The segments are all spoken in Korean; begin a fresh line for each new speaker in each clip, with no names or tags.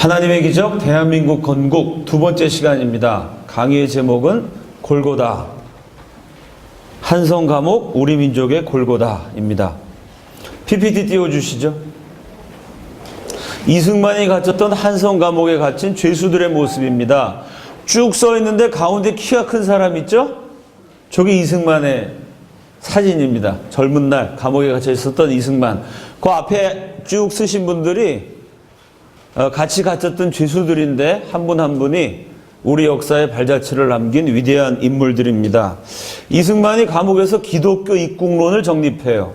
하나님의 기적 대한민국 건국 두 번째 시간입니다. 강의의 제목은 골고다. 한성 감옥 우리 민족의 골고다입니다. PPT 띄워주시죠. 이승만이 갇혔던 한성 감옥에 갇힌 죄수들의 모습입니다. 쭉 써 있는데 가운데 키가 큰 사람 있죠? 저게 이승만의 사진입니다. 젊은 날 감옥에 갇혀 있었던 이승만. 그 앞에 쭉 쓰신 분들이 같이 갇혔던 죄수들인데 한 분 한 분이 우리 역사의 발자취를 남긴 위대한 인물들입니다. 이승만이 감옥에서 기독교 입국론을 정립해요.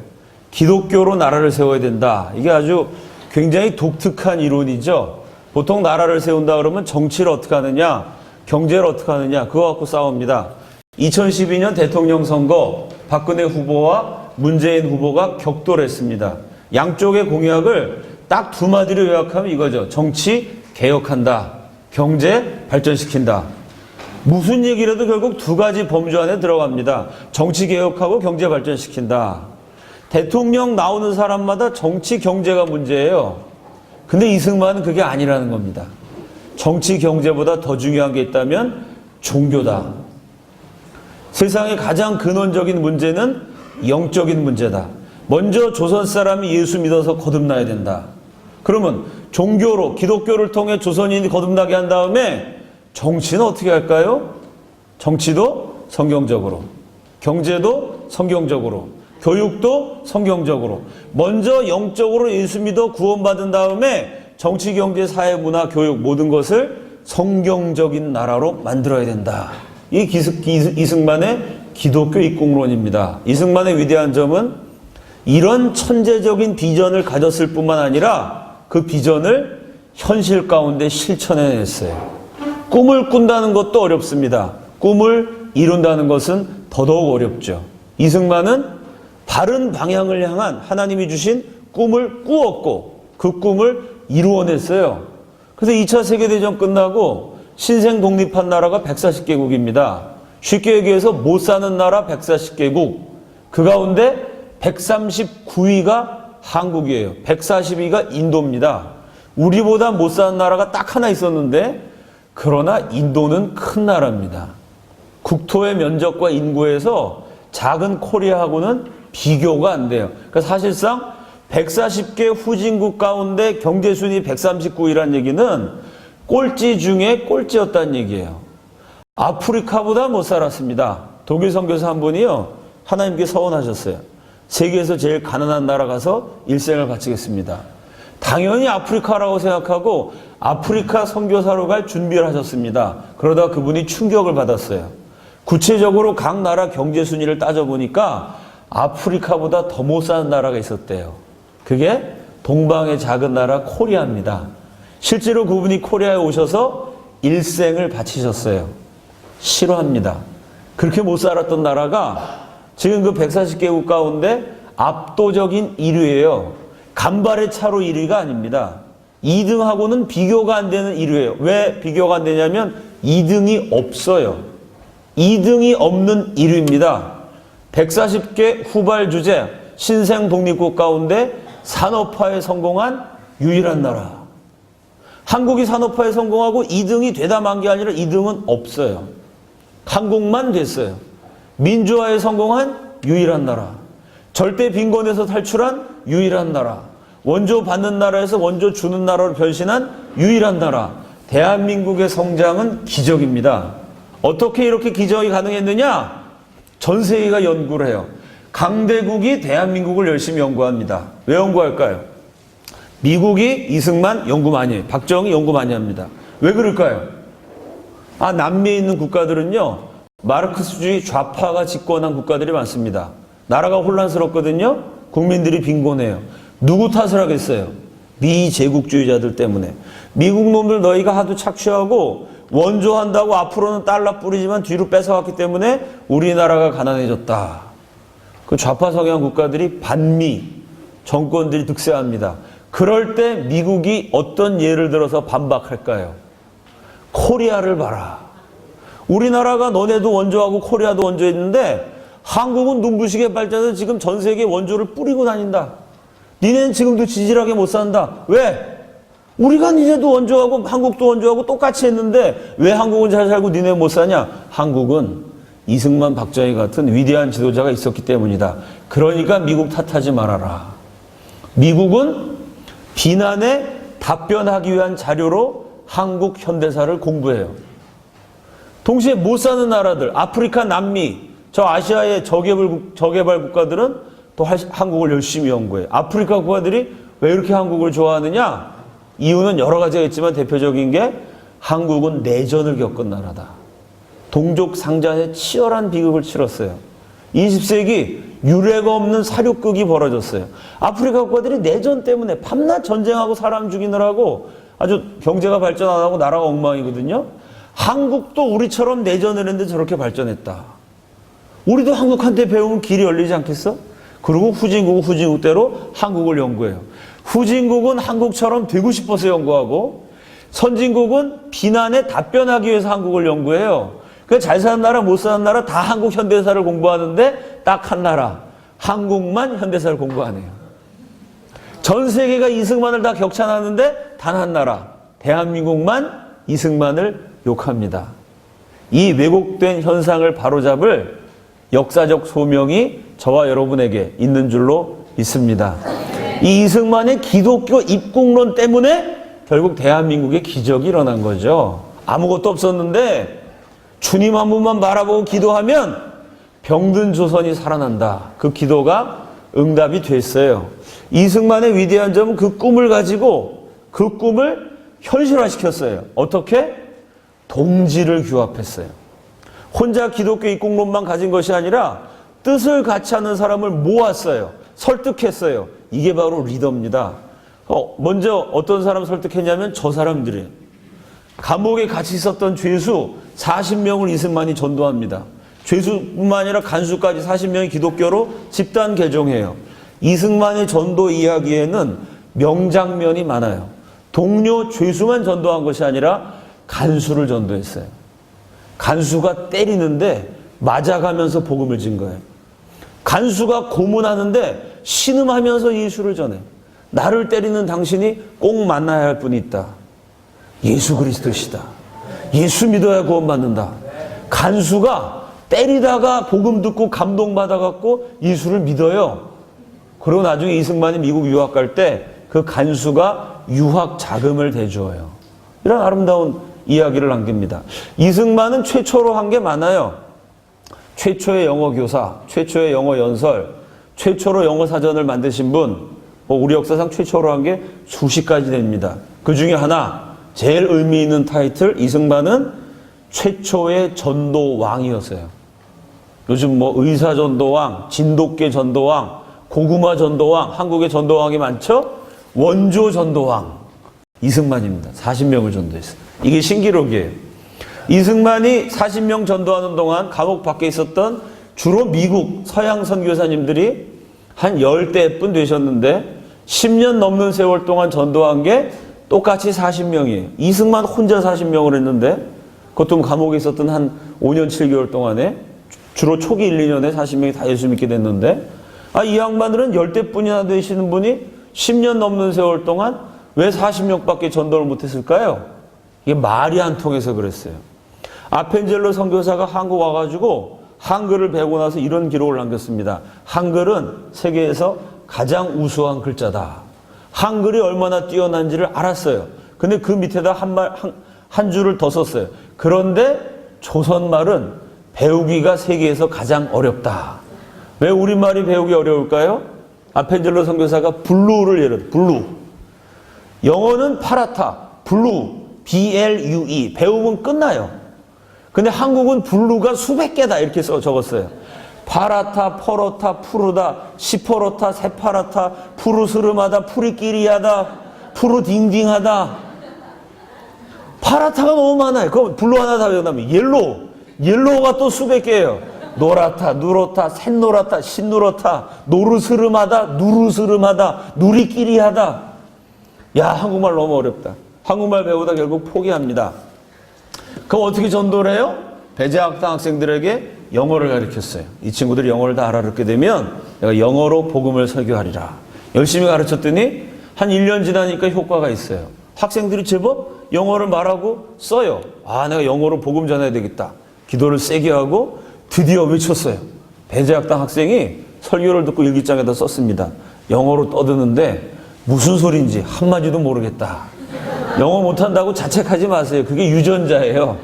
기독교로 나라를 세워야 된다. 이게 아주 굉장히 독특한 이론이죠. 보통 나라를 세운다 그러면 정치를 어떻게 하느냐, 경제를 어떻게 하느냐, 그거 갖고 싸웁니다. 2012년 대통령 선거 박근혜 후보와 문재인 후보가 격돌했습니다. 양쪽의 공약을 딱 두 마디로 요약하면 이거죠. 정치 개혁한다. 경제 발전시킨다. 무슨 얘기라도 결국 두 가지 범주 안에 들어갑니다. 정치 개혁하고 경제 발전시킨다. 대통령 나오는 사람마다 정치 경제가 문제예요. 근데 이승만은 그게 아니라는 겁니다. 정치 경제보다 더 중요한 게 있다면 종교다. 세상의 가장 근원적인 문제는 영적인 문제다. 먼저 조선 사람이 예수 믿어서 거듭나야 된다. 그러면 종교로 기독교를 통해 조선인이 거듭나게 한 다음에 정치는 어떻게 할까요? 정치도 성경적으로, 경제도 성경적으로, 교육도 성경적으로. 먼저 영적으로 예수 믿어 구원받은 다음에 정치, 경제, 사회, 문화, 교육 모든 것을 성경적인 나라로 만들어야 된다. 이 이승만의 기독교 입국론입니다. 이승만의 위대한 점은 이런 천재적인 비전을 가졌을 뿐만 아니라 그 비전을 현실 가운데 실천해냈어요. 꿈을 꾼다는 것도 어렵습니다. 꿈을 이룬다는 것은 더더욱 어렵죠. 이승만은 바른 방향을 향한 하나님이 주신 꿈을 꾸었고 그 꿈을 이루어냈어요. 그래서 2차 세계대전 끝나고 신생 독립한 나라가 140개국입니다. 쉽게 얘기해서 못 사는 나라 140개국. 그 가운데 139위가 한국이에요. 142위가 인도입니다. 우리보다 못 사는 나라가 딱 하나 있었는데 그러나 인도는 큰 나라입니다. 국토의 면적과 인구에서 작은 코리아하고는 비교가 안 돼요. 그러니까 사실상 140개 후진국 가운데 경제순위 139위라는 얘기는 꼴찌 중에 꼴찌였다는 얘기예요. 아프리카보다 못 살았습니다. 독일 선교사 한 분이요, 하나님께 서원하셨어요. 세계에서 제일 가난한 나라 가서 일생을 바치겠습니다. 당연히 아프리카라고 생각하고 아프리카 선교사로 갈 준비를 하셨습니다. 그러다 그분이 충격을 받았어요. 구체적으로 각 나라 경제 순위를 따져보니까 아프리카보다 더 못 사는 나라가 있었대요. 그게 동방의 작은 나라 코리아입니다. 실제로 그분이 코리아에 오셔서 일생을 바치셨어요. 싫어합니다. 그렇게 못 살았던 나라가 지금 그 140개국 가운데 압도적인 1위예요. 간발의 차로 1위가 아닙니다. 2등하고는 비교가 안 되는 1위예요. 왜 비교가 안 되냐면 2등이 없어요. 2등이 없는 1위입니다. 140개 후발 주제 신생 독립국 가운데 산업화에 성공한 유일한 나라. 한국이 산업화에 성공하고 2등이 되다 만 게 아니라 2등은 없어요. 한국만 됐어요. 민주화에 성공한 유일한 나라. 절대 빈곤에서 탈출한 유일한 나라. 원조 받는 나라에서 원조 주는 나라로 변신한 유일한 나라. 대한민국의 성장은 기적입니다. 어떻게 이렇게 기적이 가능했느냐? 전 세계가 연구를 해요. 강대국이 대한민국을 열심히 연구합니다. 왜 연구할까요? 미국이 이승만 연구 많이 해요. 박정희 연구 많이 합니다. 왜 그럴까요? 남미에 있는 국가들은요, 마르크스주의 좌파가 집권한 국가들이 많습니다. 나라가 혼란스럽거든요. 국민들이 빈곤해요. 누구 탓을 하겠어요? 미제국주의자들 때문에. 미국 놈들 너희가 하도 착취하고 원조한다고 앞으로는 달러 뿌리지만 뒤로 뺏어갔기 때문에 우리나라가 가난해졌다. 그 좌파 성향 국가들이 반미 정권들이 득세합니다. 그럴 때 미국이 어떤 예를 들어서 반박할까요? 코리아를 봐라. 우리나라가 너네도 원조하고 코리아도 원조했는데 한국은 눈부시게 발전해서 지금 전 세계에 원조를 뿌리고 다닌다. 니네는 지금도 지질하게 못 산다. 왜? 우리가 니네도 원조하고 한국도 원조하고 똑같이 했는데 왜 한국은 잘 살고 니네 못 사냐? 한국은 이승만, 박정희 같은 위대한 지도자가 있었기 때문이다. 그러니까 미국 탓하지 말아라. 미국은 비난에 답변하기 위한 자료로 한국 현대사를 공부해요. 동시에 못 사는 나라들, 아프리카, 남미, 저 아시아의 저개발 국가들은 또 한국을 열심히 연구해요. 아프리카 국가들이 왜 이렇게 한국을 좋아하느냐? 이유는 여러 가지가 있지만 대표적인 게 한국은 내전을 겪은 나라다. 동족 상잔의 치열한 비극을 치렀어요. 20세기 유례가 없는 사륙극이 벌어졌어요. 아프리카 국가들이 내전 때문에 밤낮 전쟁하고 사람 죽이느라고 아주 경제가 발전 안 하고 나라가 엉망이거든요. 한국도 우리처럼 내전을 했는데 저렇게 발전했다. 우리도 한국한테 배우면 길이 열리지 않겠어? 그리고 후진국대로 한국을 연구해요. 후진국은 한국처럼 되고 싶어서 연구하고 선진국은 비난에 답변하기 위해서 한국을 연구해요. 그러니까 잘 사는 나라 못 사는 나라 다 한국 현대사를 공부하는데 딱 한 나라 한국만 현대사를 공부하네요. 전 세계가 이승만을 다 격찬하는데 단 한 나라 대한민국만 이승만을 욕합니다. 이 왜곡된 현상을 바로잡을 역사적 소명이 저와 여러분에게 있는 줄로 믿습니다. 이 이승만의 기독교 입국론 때문에 결국 대한민국의 기적이 일어난 거죠. 아무것도 없었는데 주님 한 분만 바라보고 기도하면 병든 조선이 살아난다. 그 기도가 응답이 됐어요. 이승만의 위대한 점은 그 꿈을 가지고 그 꿈을 현실화시켰어요. 어떻게? 동지를 규합했어요. 혼자 기독교 입국론만 가진 것이 아니라 뜻을 같이 하는 사람을 모았어요. 설득했어요. 이게 바로 리더입니다. 먼저 어떤 사람 설득했냐면 저 사람들이에요. 감옥에 같이 있었던 죄수 40명을 이승만이 전도합니다. 죄수뿐만 아니라 간수까지 40명이 기독교로 집단 개종해요. 이승만의 전도 이야기에는 명장면이 많아요. 동료 죄수만 전도한 것이 아니라 간수를 전도했어요. 간수가 때리는데 맞아가면서 복음을 진 거예요. 간수가 고문하는데 신음하면서 예수를 전해요. 나를 때리는 당신이 꼭 만나야 할 분이 있다. 예수 그리스도시다. 예수 믿어야 구원받는다. 간수가 때리다가 복음 듣고 감동받아갖고 예수를 믿어요. 그리고 나중에 이승만이 미국 유학 갈 때 그 간수가 유학 자금을 대주어요. 이런 아름다운 이야기를 남깁니다. 이승만은 최초로 한 게 많아요. 최초의 영어 교사, 최초의 영어 연설, 최초로 영어 사전을 만드신 분, 우리 역사상 최초로 한 게 수십 가지 됩니다. 그 중에 하나, 제일 의미 있는 타이틀, 이승만은 최초의 전도왕이었어요. 요즘 의사 전도왕, 진돗개 전도왕, 고구마 전도왕, 한국의 전도왕이 많죠? 원조 전도왕, 이승만입니다. 40명을 전도했어요. 이게 신기록이에요. 이승만이 40명 전도하는 동안 감옥 밖에 있었던 주로 미국 서양 선교사님들이 한 10대뿐 되셨는데 10년 넘는 세월 동안 전도한 게 똑같이 40명이에요. 이승만 혼자 40명을 했는데 그것도 감옥에 있었던 한 5년 7개월 동안에 주로 초기 1, 2년에 40명이 다 예수 믿게 됐는데 이 양반들은 10대뿐이나 되시는 분이 10년 넘는 세월 동안 왜 40명밖에 전도를 못했을까요? 이게 말이 안 통해서 그랬어요. 아펜젤로 선교사가 한국 와가지고 한글을 배우고 나서 이런 기록을 남겼습니다. 한글은 세계에서 가장 우수한 글자다. 한글이 얼마나 뛰어난지를 알았어요. 근데 그 밑에다 한 줄을 더 썼어요. 그런데 조선말은 배우기가 세계에서 가장 어렵다. 왜 우리말이 배우기 어려울까요? 아펜젤로 선교사가 블루를 예를 들어 블루. 영어는 파라타, 블루, B-L-U-E. 배우면 끝나요. 근데 한국은 블루가 수백 개다 이렇게 적었어요. 파라타, 퍼로타, 푸르다, 시퍼로타, 세파라타, 푸르스름하다, 푸리끼리하다, 푸르딩딩하다. 파라타가 너무 많아요. 그럼 블루 하나 다 외운다면 옐로우가 또 수백 개예요. 노랗다, 누렇다, 샛노랗다, 신누렇다, 노르스름하다, 누르스름하다, 누리끼리하다. 야, 한국말 너무 어렵다. 한국말 배우다 결국 포기합니다. 그럼 어떻게 전도를 해요? 배제학당 학생들에게 영어를 가르쳤어요. 이 친구들이 영어를 다 알아듣게 되면 내가 영어로 복음을 설교하리라. 열심히 가르쳤더니 한 1년 지나니까 효과가 있어요. 학생들이 제법 영어를 말하고 써요. 아, 내가 영어로 복음 전해야 되겠다. 기도를 세게 하고 드디어 외쳤어요. 배제학당 학생이 설교를 듣고 일기장에다 썼습니다. 영어로 떠드는데 무슨 소리인지 한마디도 모르겠다. 영어 못한다고 자책하지 마세요. 그게 유전자예요.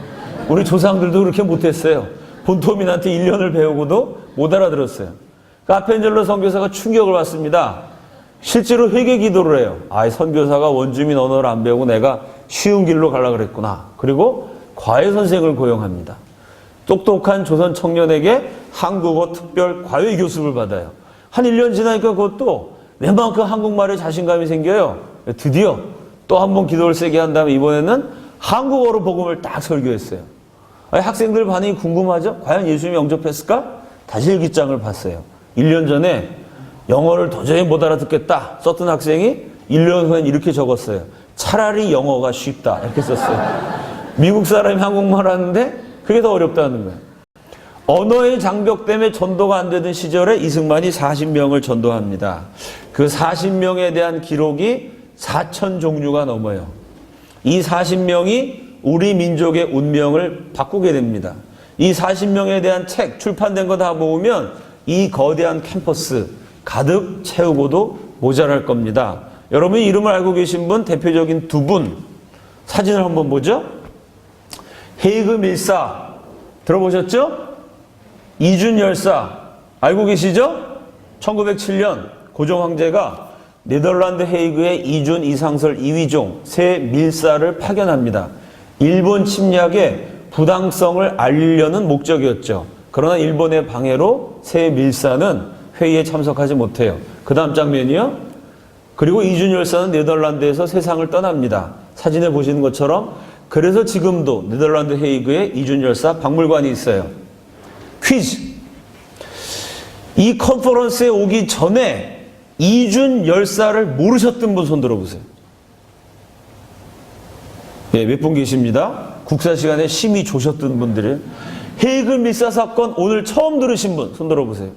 우리 조상들도 그렇게 못했어요. 본토민한테 1년을 배우고도 못 알아들었어요. 그 아펜젤로 선교사가 충격을 받습니다. 실제로 회개 기도를 해요. 아, 선교사가 원주민 언어를 안 배우고 내가 쉬운 길로 가려고 그랬구나. 그리고 과외 선생을 고용합니다. 똑똑한 조선 청년에게 한국어 특별 과외 교습을 받아요. 한 1년 지나니까 그것도 웬만큼 한국말에 자신감이 생겨요. 드디어 또 한 번 기도를 세게 한 다음에 이번에는 한국어로 복음을 딱 설교했어요. 아니, 학생들 반응이 궁금하죠? 과연 예수님이 영접했을까? 다시 일기장을 봤어요. 1년 전에 영어를 도저히 못 알아듣겠다 썼던 학생이 1년 후엔 이렇게 적었어요. 차라리 영어가 쉽다. 이렇게 썼어요. 미국 사람이 한국말 하는데 그게 더 어렵다는 거예요. 언어의 장벽 때문에 전도가 안 되던 시절에 이승만이 40명을 전도합니다. 그 40명에 대한 기록이 4천 종류가 넘어요. 이 40명이 우리 민족의 운명을 바꾸게 됩니다. 이 40명에 대한 책 출판된 거 다 모으면 이 거대한 캠퍼스 가득 채우고도 모자랄 겁니다. 여러분 이름을 알고 계신 분 대표적인 두 분 사진을 한번 보죠. 헤이그 밀사 들어보셨죠? 이준 열사 알고 계시죠? 1907년 고종 황제가 네덜란드 헤이그의 이준 이상설 이휘종 새 밀사를 파견합니다. 일본 침략의 부당성을 알리려는 목적이었죠. 그러나 일본의 방해로 새 밀사는 회의에 참석하지 못해요. 그 다음 장면이요. 그리고 이준 열사는 네덜란드에서 세상을 떠납니다. 사진에 보시는 것처럼 그래서 지금도 네덜란드 헤이그에 이준 열사 박물관이 있어요. 퀴즈. 이 컨퍼런스에 오기 전에 이준 열사를 모르셨던 분 손 들어보세요. 예, 몇 분 계십니다. 국사 시간에 심히 조셨던 분들이. 헤이그 밀사 사건 오늘 처음 들으신 분 손 들어보세요.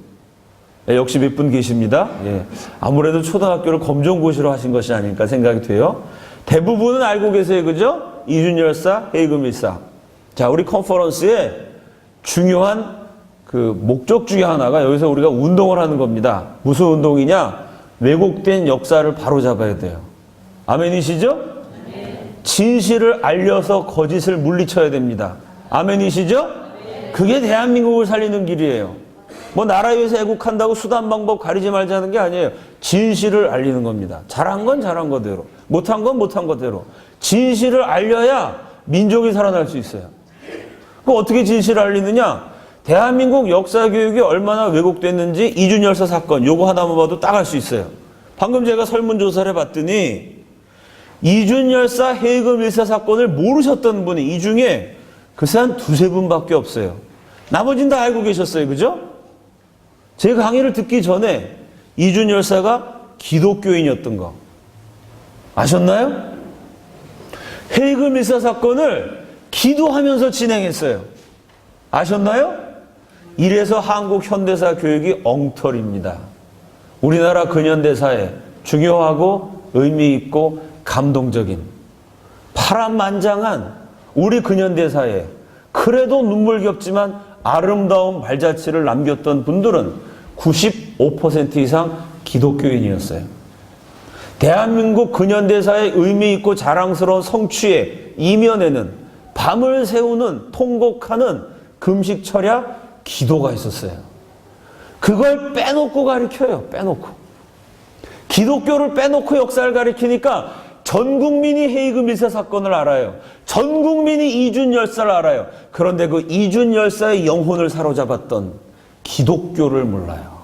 예, 역시 몇 분 계십니다. 예, 아무래도 초등학교를 검정고시로 하신 것이 아닐까 생각이 돼요. 대부분은 알고 계세요. 그죠? 이준 열사, 헤이그 밀사. 자, 우리 컨퍼런스에 중요한 그 목적 중에 하나가 여기서 우리가 운동을 하는 겁니다. 무슨 운동이냐? 왜곡된 역사를 바로잡아야 돼요. 아멘이시죠? 진실을 알려서 거짓을 물리쳐야 됩니다. 아멘이시죠? 그게 대한민국을 살리는 길이에요. 뭐 나라 위해서 애국한다고 수단 방법 가리지 말자는 게 아니에요. 진실을 알리는 겁니다. 잘한 건 잘한 거대로, 못한 건 못한 거대로. 진실을 알려야 민족이 살아날 수 있어요. 그럼 어떻게 진실을 알리느냐? 대한민국 역사 교육이 얼마나 왜곡됐는지 이준 열사 사건 요거 하나만 봐도 딱 알 수 있어요. 방금 제가 설문조사를 해봤더니 이준 열사 헤이그 밀사 사건을 모르셨던 분이 이 중에 글쎄 한 두세 분밖에 없어요. 나머지는 다 알고 계셨어요. 그죠? 제 강의를 듣기 전에 이준 열사가 기독교인이었던 거 아셨나요? 헤이그 밀사 사건을 기도하면서 진행했어요. 아셨나요? 이래서 한국 현대사 교육이 엉터리입니다. 우리나라 근현대사에 중요하고 의미 있고 감동적인 파란만장한 우리 근현대사에 그래도 눈물겹지만 아름다운 발자취를 남겼던 분들은 95% 이상 기독교인이었어요. 대한민국 근현대사의 의미 있고 자랑스러운 성취의 이면에는 밤을 새우는 통곡하는 금식철야 기도가 있었어요. 그걸 빼놓고 가르쳐요. 빼놓고. 기독교를 빼놓고 역사를 가르치니까 전 국민이 헤이그 밀사 사건을 알아요. 전 국민이 이준 열사를 알아요. 그런데 그 이준 열사의 영혼을 사로잡았던 기독교를 몰라요.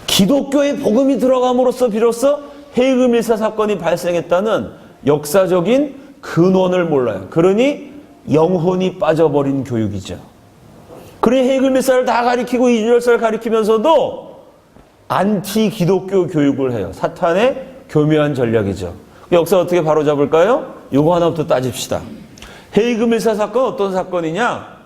기독교의 복음이 들어감으로써 비로소 헤이그 밀사 사건이 발생했다는 역사적인 근원을 몰라요. 그러니 영혼이 빠져버린 교육이죠. 그러니 헤이그 밀사를 다 가리키고 이준 열사를 가리키면서도 안티 기독교 교육을 해요. 사탄의 교묘한 전략이죠. 역사 어떻게 바로잡을까요? 이거 하나부터 따집시다. 헤이그 밀사 사건 어떤 사건이냐?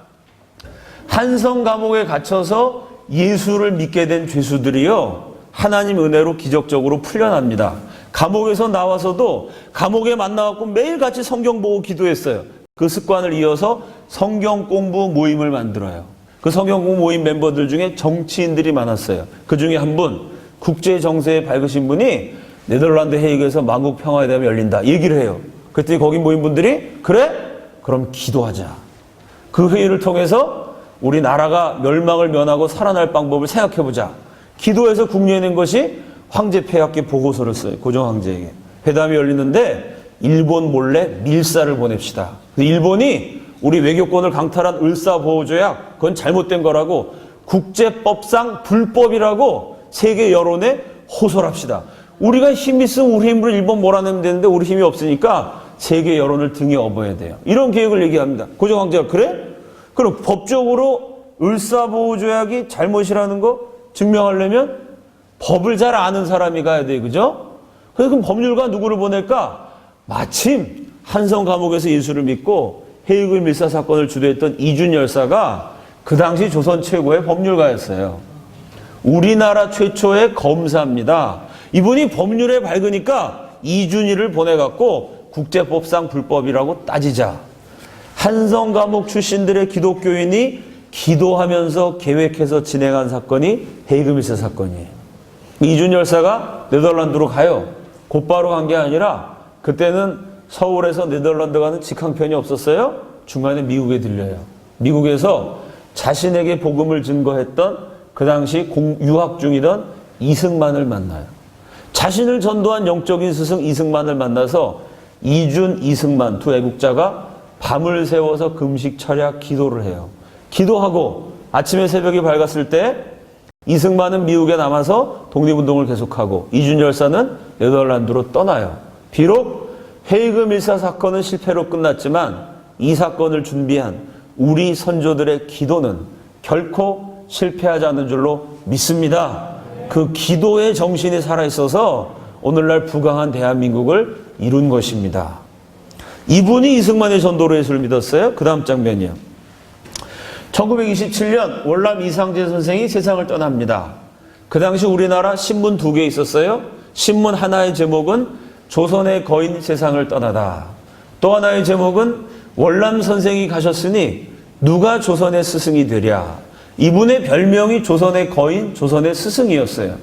한성 감옥에 갇혀서 예수를 믿게 된 죄수들이요, 하나님 은혜로 기적적으로 풀려납니다. 감옥에서 나와서도 감옥에 만나갖고 매일 같이 성경 보고 기도했어요. 그 습관을 이어서 성경 공부 모임을 만들어요. 그 성경 공부 모임 멤버들 중에 정치인들이 많았어요. 그 중에 한 분, 국제 정세에 밝으신 분이 네덜란드 헤이그에서 만국 평화회담이 열린다 얘기를 해요. 그랬더니 거기 모인 분들이 그래? 그럼 기도하자. 그 회의를 통해서 우리 나라가 멸망을 면하고 살아날 방법을 생각해보자. 기도해서 국려낸 것이 황제 폐하께 보고서를 써요. 고종 황제에게. 회담이 열리는데 일본 몰래 밀사를 보냅시다. 일본이 우리 외교권을 강탈한 을사보호조약 그건 잘못된 거라고 국제법상 불법이라고 세계 여론에 호소합시다. 우리가 힘이 있으면 우리 힘으로 일본 몰아내면 되는데 우리 힘이 없으니까 세계 여론을 등에 업어야 돼요. 이런 계획을 얘기합니다. 고종 황제가 그래? 그럼 법적으로 을사보호조약이 잘못이라는 거 증명하려면 법을 잘 아는 사람이 가야 돼, 그죠? 그래서 그럼 법률가 누구를 보낼까? 마침 한성 감옥에서 예수를 믿고 헤이그 밀사 사건을 주도했던 이준 열사가 그 당시 조선 최고의 법률가였어요. 우리나라 최초의 검사입니다. 이분이 법률에 밝으니까 이준희를 보내갖고 국제법상 불법이라고 따지자. 한성 감옥 출신들의 기독교인이 기도하면서 계획해서 진행한 사건이 헤이그 밀사 사건이에요. 이준 열사가 네덜란드로 가요. 곧바로 간 게 아니라 그때는 서울에서 네덜란드 가는 직항편이 없었어요. 중간에 미국에 들려요. 미국에서 자신에게 복음을 증거했던 그 당시 유학 중이던 이승만을 만나요. 자신을 전도한 영적인 스승 이승만을 만나서 이준, 이승만 두 애국자가 밤을 새워서 금식 철야 기도를 해요. 기도하고 아침에 새벽이 밝았을 때 이승만은 미국에 남아서 독립운동을 계속하고 이준 열사는 네덜란드로 떠나요. 비록 헤이그 밀사 사건은 실패로 끝났지만 이 사건을 준비한 우리 선조들의 기도는 결코 실패하지 않는 줄로 믿습니다. 그 기도의 정신이 살아있어서 오늘날 부강한 대한민국을 이룬 것입니다. 이분이 이승만의 전도로 예수를 믿었어요. 그 다음 장면이요. 1927년 월남 이상재 선생이 세상을 떠납니다. 그 당시 우리나라 신문 2개 있었어요. 신문 하나의 제목은 조선의 거인 세상을 떠나다. 또 하나의 제목은 월남 선생이 가셨으니 누가 조선의 스승이 되랴. 이분의 별명이 조선의 거인, 조선의 스승이었어요.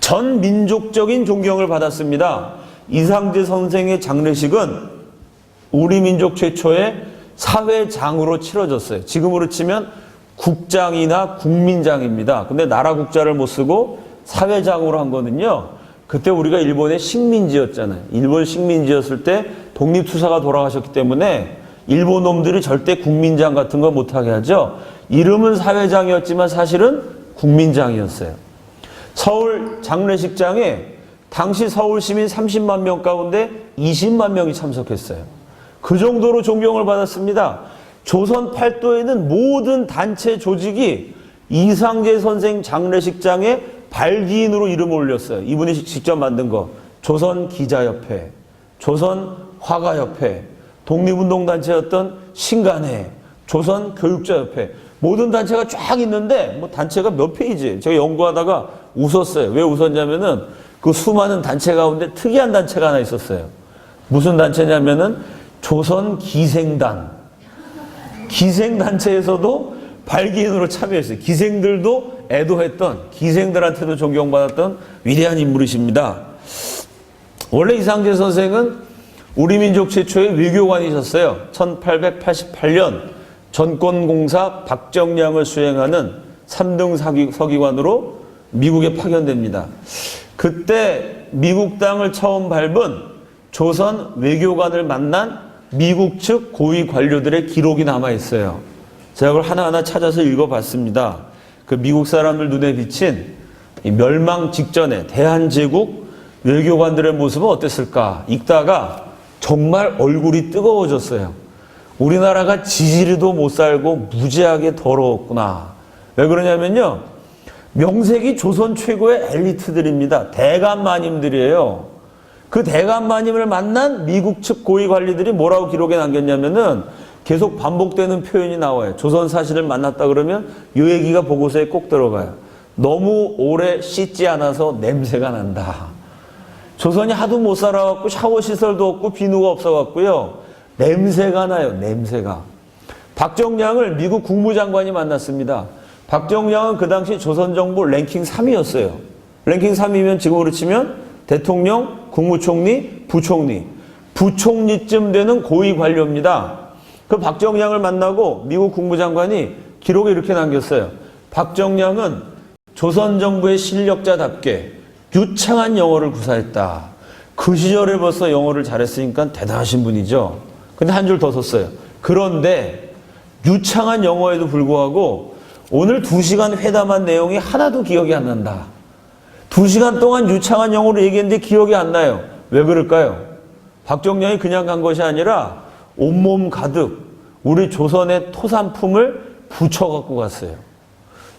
전 민족적인 존경을 받았습니다. 이상재 선생의 장례식은 우리 민족 최초의 사회장으로 치러졌어요. 지금으로 치면 국장이나 국민장입니다. 근데 나라 국자를 못 쓰고 사회장으로 한 거는요. 그때 우리가 일본의 식민지였잖아요. 일본 식민지였을 때 독립투사가 돌아가셨기 때문에 일본 놈들이 절대 국민장 같은 거 못하게 하죠. 이름은 사회장이었지만 사실은 국민장이었어요. 서울 장례식장에 당시 서울 시민 30만 명 가운데 20만 명이 참석했어요. 그 정도로 존경을 받았습니다. 조선 팔도에는 모든 단체 조직이 이상재 선생 장례식장에 발기인으로 이름을 올렸어요. 이분이 직접 만든 거. 조선기자협회, 조선화가협회, 독립운동단체였던 신간회, 조선교육자협회. 모든 단체가 쫙 있는데 뭐 단체가 몇 페이지예요. 제가 연구하다가 웃었어요. 왜 웃었냐면은 그 수많은 단체 가운데 특이한 단체가 하나 있었어요. 무슨 단체냐면은 조선기생단. 기생단체에서도 발기인으로 참여했어요. 기생들도 애도했던, 기생들한테도 존경받았던 위대한 인물이십니다. 원래 이상재 선생은 우리 민족 최초의 외교관이셨어요. 1888년 전권공사 박정량을 수행하는 3등 서기관으로 미국에 파견됩니다. 그때 미국 땅을 처음 밟은 조선 외교관을 만난 미국 측 고위 관료들의 기록이 남아있어요. 제가 그걸 하나하나 찾아서 읽어봤습니다. 그 미국 사람들 눈에 비친 이 멸망 직전에 대한제국 외교관들의 모습은 어땠을까? 읽다가 정말 얼굴이 뜨거워졌어요. 우리나라가 지지리도 못 살고 무지하게 더러웠구나. 왜 그러냐면요. 명색이 조선 최고의 엘리트들입니다. 대감마님들이에요. 그 대감마님을 만난 미국 측 고위 관리들이 뭐라고 기록에 남겼냐면은 계속 반복되는 표현이 나와요. 조선 사실을 만났다 그러면 이 얘기가 보고서에 꼭 들어가요. 너무 오래 씻지 않아서 냄새가 난다. 조선이 하도 못 살아갖고 샤워 시설도 없고 비누가 없어갖고요. 냄새가 나요, 냄새가. 박정량을 미국 국무장관이 만났습니다. 박정량은 그 당시 조선정부 랭킹 3위였어요. 랭킹 3위면 지금으로 치면 대통령, 국무총리, 부총리. 부총리쯤 되는 고위 관료입니다. 그 박정량을 만나고 미국 국무장관이 기록에 이렇게 남겼어요. 박정량은 조선정부의 실력자답게 유창한 영어를 구사했다. 그 시절에 벌써 영어를 잘했으니까 대단하신 분이죠. 근데 한 줄 더 썼어요. 그런데 유창한 영어에도 불구하고 오늘 2시간 회담한 내용이 하나도 기억이 안 난다. 2시간 동안 유창한 영어로 얘기했는데 기억이 안 나요. 왜 그럴까요? 박정량이 그냥 간 것이 아니라 온몸 가득 우리 조선의 토산품을 붙여갖고 갔어요.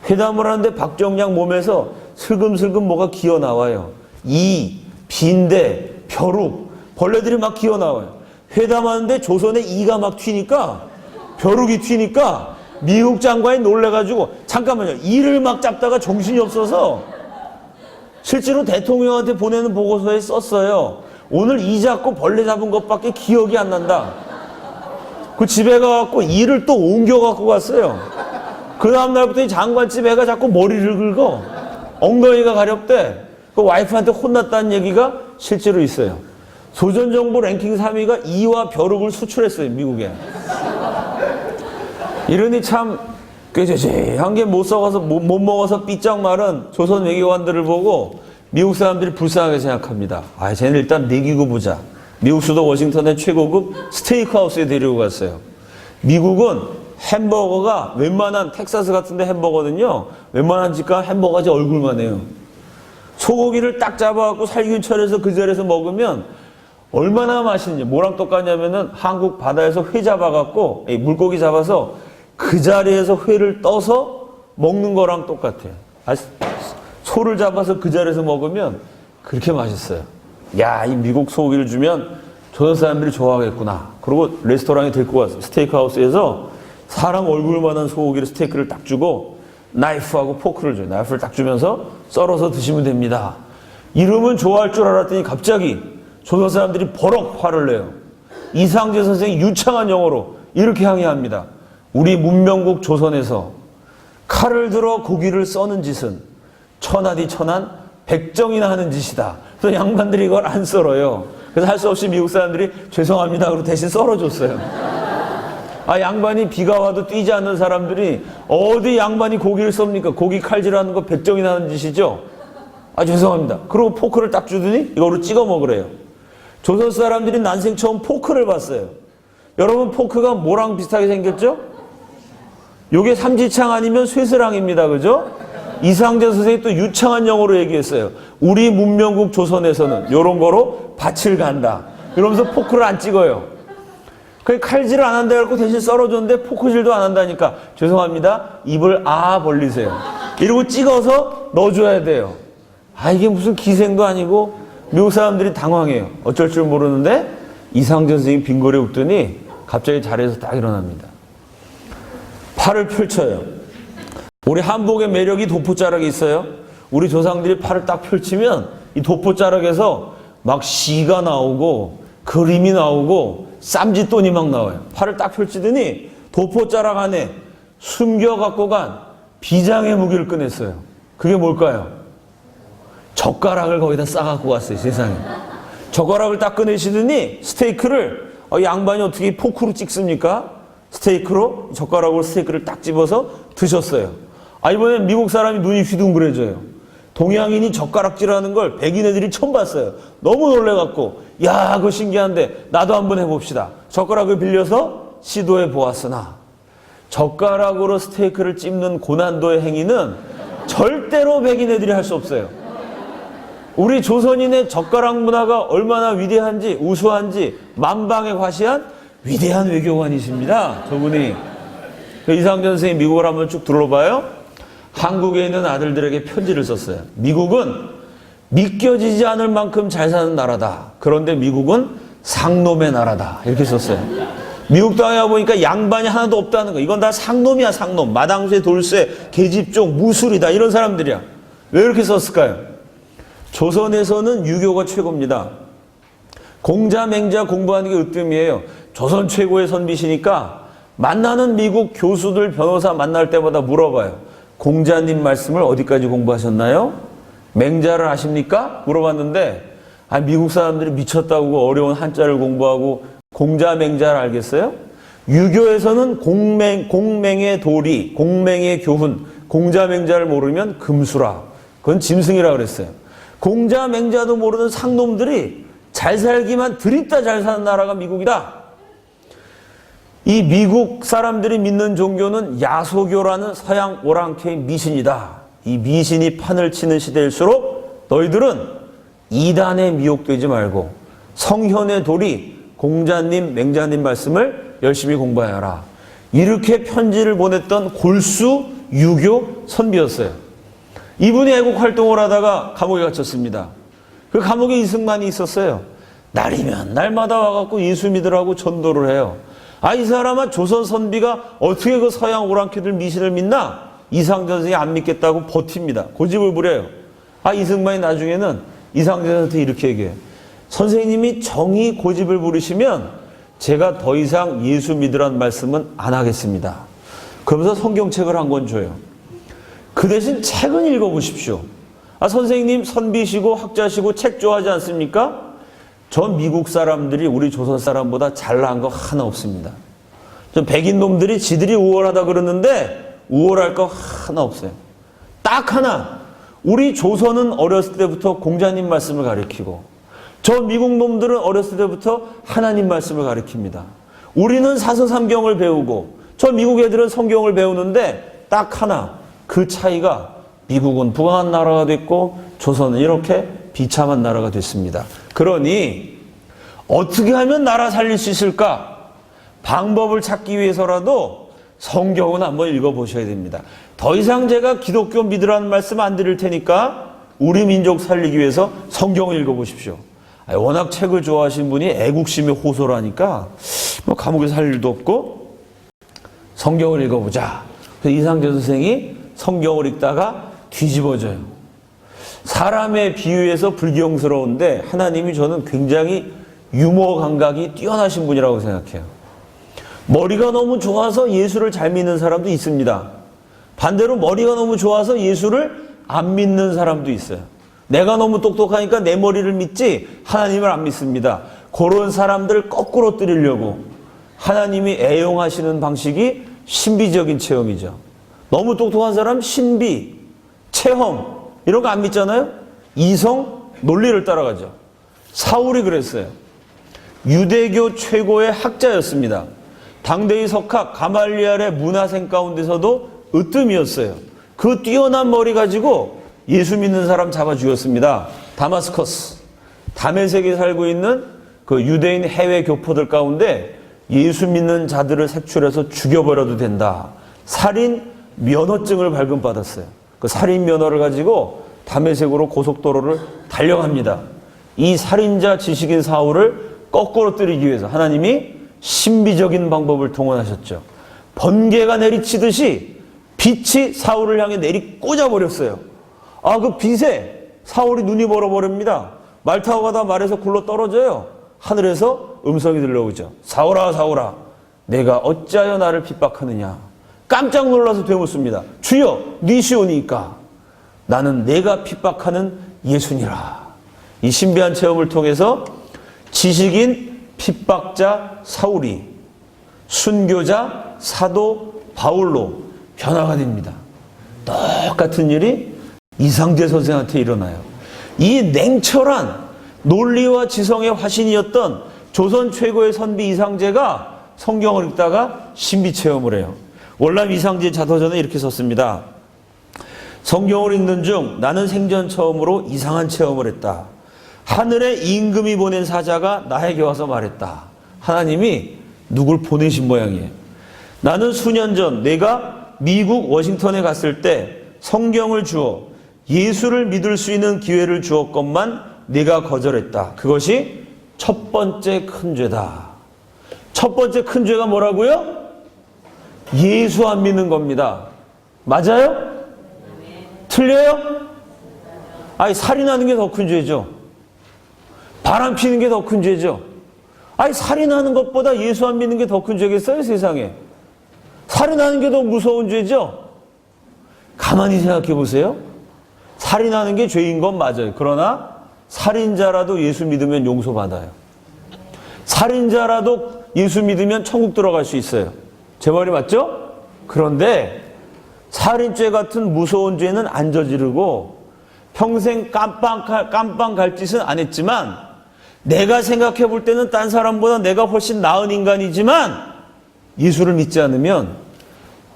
회담을 하는데 박정량 몸에서 슬금슬금 뭐가 기어 나와요. 이, 빈대, 벼룩, 벌레들이 막 기어 나와요. 회담하는데 조선의 이가 막 튀니까, 벼룩이 튀니까 미국 장관이 놀래가지고 잠깐만요. 이를 막 잡다가 정신이 없어서 실제로 대통령한테 보내는 보고서에 썼어요. 오늘 이 잡고 벌레 잡은 것밖에 기억이 안 난다. 그 집에 가갖고 이를 또 옮겨갖고 갔어요. 그 다음날부터 이 장관집 애가 자꾸 머리를 긁어. 엉덩이가 가렵대. 그 와이프한테 혼났다는 얘기가 실제로 있어요. 조선정부 랭킹 3위가 이와 벼룩을 수출했어요, 미국에. 이러니 참 꾀죄죄한 게 못 먹어서 삐쩍 마른 조선 외교관들을 보고 미국 사람들이 불쌍하게 생각합니다. 아, 쟤는 일단 먹이고 보자. 미국 수도 워싱턴의 최고급 스테이크하우스에 데리고 갔어요. 미국은 햄버거가 웬만한 텍사스 같은데 햄버거는요. 웬만한 집가 햄버거가 제 얼굴만 해요. 소고기를 딱 잡아갖고 살균철해서 그 자리에서 먹으면 얼마나 맛있는지. 뭐랑 똑같냐면은 한국 바다에서 회 잡아갖고 물고기 잡아서 그 자리에서 회를 떠서 먹는 거랑 똑같아요. 소를 잡아서 그 자리에서 먹으면 그렇게 맛있어요. 야, 이 미국 소고기를 주면 조선 사람들이 좋아하겠구나. 그리고 레스토랑에 데리고 갔어요. 스테이크하우스에서 사람 얼굴만한 소고기를 스테이크를 딱 주고 나이프하고 포크를 줘요. 나이프를 딱 주면서 썰어서 드시면 됩니다. 이러면 좋아할 줄 알았더니 갑자기 조선 사람들이 버럭 화를 내요. 이상재 선생이 유창한 영어로 이렇게 항의합니다. 우리 문명국 조선에서 칼을 들어 고기를 써는 짓은 천하디 천한 백정이나 하는 짓이다. 그래서 양반들이 이걸 안 썰어요. 그래서 할 수 없이 미국 사람들이 죄송합니다. 그리고 대신 썰어줬어요. 아, 양반이 비가 와도 뛰지 않는 사람들이 어디 양반이 고기를 썹니까? 고기 칼질하는 거 백정이나 하는 짓이죠? 아, 죄송합니다. 그리고 포크를 딱 주더니 이거로 찍어 먹으래요. 조선 사람들이 난생 처음 포크를 봤어요. 여러분, 포크가 뭐랑 비슷하게 생겼죠? 요게 삼지창 아니면 쇠스랑입니다. 그죠? 이상재 선생이 또 유창한 영어로 얘기했어요. 우리 문명국 조선에서는 요런 거로 밭을 간다. 이러면서 포크를 안 찍어요. 그 칼질을 안 한다 해갖고 대신 썰어줬는데 포크질도 안 한다니까 죄송합니다. 입을 벌리세요. 이러고 찍어서 넣어줘야 돼요. 아, 이게 무슨 기생도 아니고 미국 사람들이 당황해요. 어쩔 줄 모르는데 이상재 선생이 빙고래 웃더니 갑자기 자리에서 딱 일어납니다. 팔을 펼쳐요. 우리 한복의 매력이 도포자락이 있어요. 우리 조상들이 팔을 딱 펼치면 이 도포자락에서 막 시가 나오고 그림이 나오고 쌈짓돈이 막 나와요. 팔을 딱 펼치더니 도포자락 안에 숨겨갖고 간 비장의 무기를 꺼냈어요. 그게 뭘까요? 젓가락을 거기다 싸갖고 왔어요. 세상에. 젓가락을 딱 꺼내시더니 스테이크를 양반이 어떻게 포크로 찍습니까? 스테이크로 젓가락으로 스테이크를 딱 집어서 드셨어요. 이번엔 미국 사람이 눈이 휘둥그레져요. 동양인이 젓가락질하는 걸 백인 애들이 처음 봤어요. 너무 놀래갖고 야, 그거 신기한데 나도 한번 해봅시다. 젓가락을 빌려서 시도해 보았으나 젓가락으로 스테이크를 찝는 고난도의 행위는 절대로 백인 애들이 할 수 없어요. 우리 조선인의 젓가락 문화가 얼마나 위대한지 우수한지 만방에 과시한 위대한 외교관이십니다. 저분이. 이상재 선생이 미국을 한번 쭉 둘러봐요. 한국에 있는 아들들에게 편지를 썼어요. 미국은 믿겨지지 않을 만큼 잘 사는 나라다. 그런데 미국은 상놈의 나라다. 이렇게 썼어요. 미국 땅에 와보니까 양반이 하나도 없다는 거. 이건 다 상놈이야, 상놈. 마당쇠, 돌쇠, 계집종, 무술이다. 이런 사람들이야. 왜 이렇게 썼을까요? 조선에서는 유교가 최고입니다. 공자, 맹자 공부하는 게 으뜸이에요. 조선 최고의 선비시니까 만나는 미국 교수들, 변호사 만날 때마다 물어봐요. 공자님 말씀을 어디까지 공부하셨나요? 맹자를 아십니까? 물어봤는데 미국 사람들이 미쳤다고 어려운 한자를 공부하고 공자, 맹자를 알겠어요? 유교에서는 공맹의 도리, 공맹의 교훈, 공자, 맹자를 모르면 금수라. 그건 짐승이라 그랬어요. 공자, 맹자도 모르는 상놈들이 잘 살기만 드립다 잘 사는 나라가 미국이다. 이 미국 사람들이 믿는 종교는 야소교라는 서양 오랑캐의 미신이다. 이 미신이 판을 치는 시대일수록 너희들은 이단에 미혹되지 말고 성현의 도리, 공자님, 맹자님 말씀을 열심히 공부하여라. 이렇게 편지를 보냈던 골수 유교 선비였어요. 이분이 애국 활동을 하다가 감옥에 갇혔습니다. 그 감옥에 이승만이 있었어요. 날이면 날마다 와갖고 예수 믿으라고 전도를 해요. 이 사람아, 조선 선비가 어떻게 그 서양 오랑캐들 미신을 믿나? 이상전 선생이 안 믿겠다고 버팁니다. 고집을 부려요. 이승만이 나중에는 이상전 선생한테 이렇게 얘기해요. 선생님이 정의 고집을 부리시면 제가 더 이상 예수 믿으라는 말씀은 안 하겠습니다. 그러면서 성경책을 한 권 줘요. 그 대신 책은 읽어보십시오. 선생님 선비시고 학자시고 책 좋아하지 않습니까? 전 미국 사람들이 우리 조선 사람보다 잘난 거 하나 없습니다. 저 백인 놈들이 지들이 우월하다 그러는데 우월할 거 하나 없어요. 딱 하나. 우리 조선은 어렸을 때부터 공자님 말씀을 가르치고 저 미국 놈들은 어렸을 때부터 하나님 말씀을 가르칩니다. 우리는 사서삼경을 배우고 저 미국 애들은 성경을 배우는데 딱 하나. 그 차이가 미국은 부강한 나라가 됐고 조선은 이렇게 비참한 나라가 됐습니다. 그러니 어떻게 하면 나라 살릴 수 있을까? 방법을 찾기 위해서라도 성경은 한번 읽어보셔야 됩니다. 더 이상 제가 기독교 믿으라는 말씀 안 드릴 테니까 우리 민족 살리기 위해서 성경을 읽어보십시오. 워낙 책을 좋아하신 분이 애국심에 호소라니까 감옥에서 할 일도 없고 성경을 읽어보자. 그래서 이상전 선생이 성경을 읽다가 뒤집어져요. 사람의 비유에서 불경스러운데 하나님이 저는 굉장히 유머 감각이 뛰어나신 분이라고 생각해요. 머리가 너무 좋아서 예수를 잘 믿는 사람도 있습니다. 반대로 머리가 너무 좋아서 예수를 안 믿는 사람도 있어요. 내가 너무 똑똑하니까 내 머리를 믿지 하나님을 안 믿습니다. 그런 사람들을 거꾸로 뜨리려고 하나님이 애용하시는 방식이 신비적인 체험이죠. 너무 똑똑한 사람 신비, 체험 이런 거 안 믿잖아요. 이성, 논리를 따라가죠. 사울이 그랬어요. 유대교 최고의 학자였습니다. 당대의 석학 가말리알의 문화생 가운데서도 으뜸이었어요. 그 뛰어난 머리 가지고 예수 믿는 사람 잡아 죽였습니다. 다마스커스, 다메섹에 살고 있는 그 유대인 해외 교포들 가운데 예수 믿는 자들을 색출해서 죽여버려도 된다. 살인 면허증을 발급받았어요. 그 살인 면허를 가지고 다메섹으로 고속도로를 달려갑니다. 이 살인자 지식인 사울을 거꾸로 때리기 위해서 하나님이 신비적인 방법을 동원하셨죠. 번개가 내리치듯이 빛이 사울을 향해 내리 꽂아버렸어요. 그 빛에 사울이 눈이 멀어버립니다. 말 타고 가다 말에서 굴러 떨어져요. 하늘에서 음성이 들려오죠. 사울아, 사울아, 내가 어찌하여 나를 핍박하느냐. 깜짝 놀라서 되묻습니다. 주여, 니시오니까 나는 내가 핍박하는 예수니라. 이 신비한 체험을 통해서 지식인 핍박자 사울이 순교자 사도 바울로 변화가 됩니다. 똑같은 일이 이상재 선생한테 일어나요. 이 냉철한 논리와 지성의 화신이었던 조선 최고의 선비 이상재가 성경을 읽다가 신비체험을 해요. 월남 이상재 자서전에 이렇게 썼습니다. 성경을 읽는 중 나는 생전 처음으로 이상한 체험을 했다. 하늘에 임금이 보낸 사자가 나에게 와서 말했다. 하나님이 누굴 보내신 모양이에요. 나는 수년 전 내가 미국 워싱턴에 갔을 때 성경을 주어 예수를 믿을 수 있는 기회를 주었건만 네가 거절했다. 그것이 첫 번째 큰 죄다. 첫 번째 큰 죄가 뭐라고요? 예수 안 믿는 겁니다. 맞아요? 틀려요? 아니, 살인하는 게 더 큰 죄죠. 바람 피는 게 더 큰 죄죠. 아니, 살인하는 것보다 예수 안 믿는 게 더 큰 죄겠어요, 세상에? 살인하는 게 더 무서운 죄죠? 가만히 생각해 보세요. 살인하는 게 죄인 건 맞아요. 그러나 살인자라도 예수 믿으면 용서받아요. 살인자라도 예수 믿으면 천국 들어갈 수 있어요. 제 말이 맞죠? 그런데 살인죄 같은 무서운 죄는 안 저지르고 평생 깜빵 갈 짓은 안 했지만 내가 생각해 볼 때는 딴 사람보다 내가 훨씬 나은 인간이지만 예수를 믿지 않으면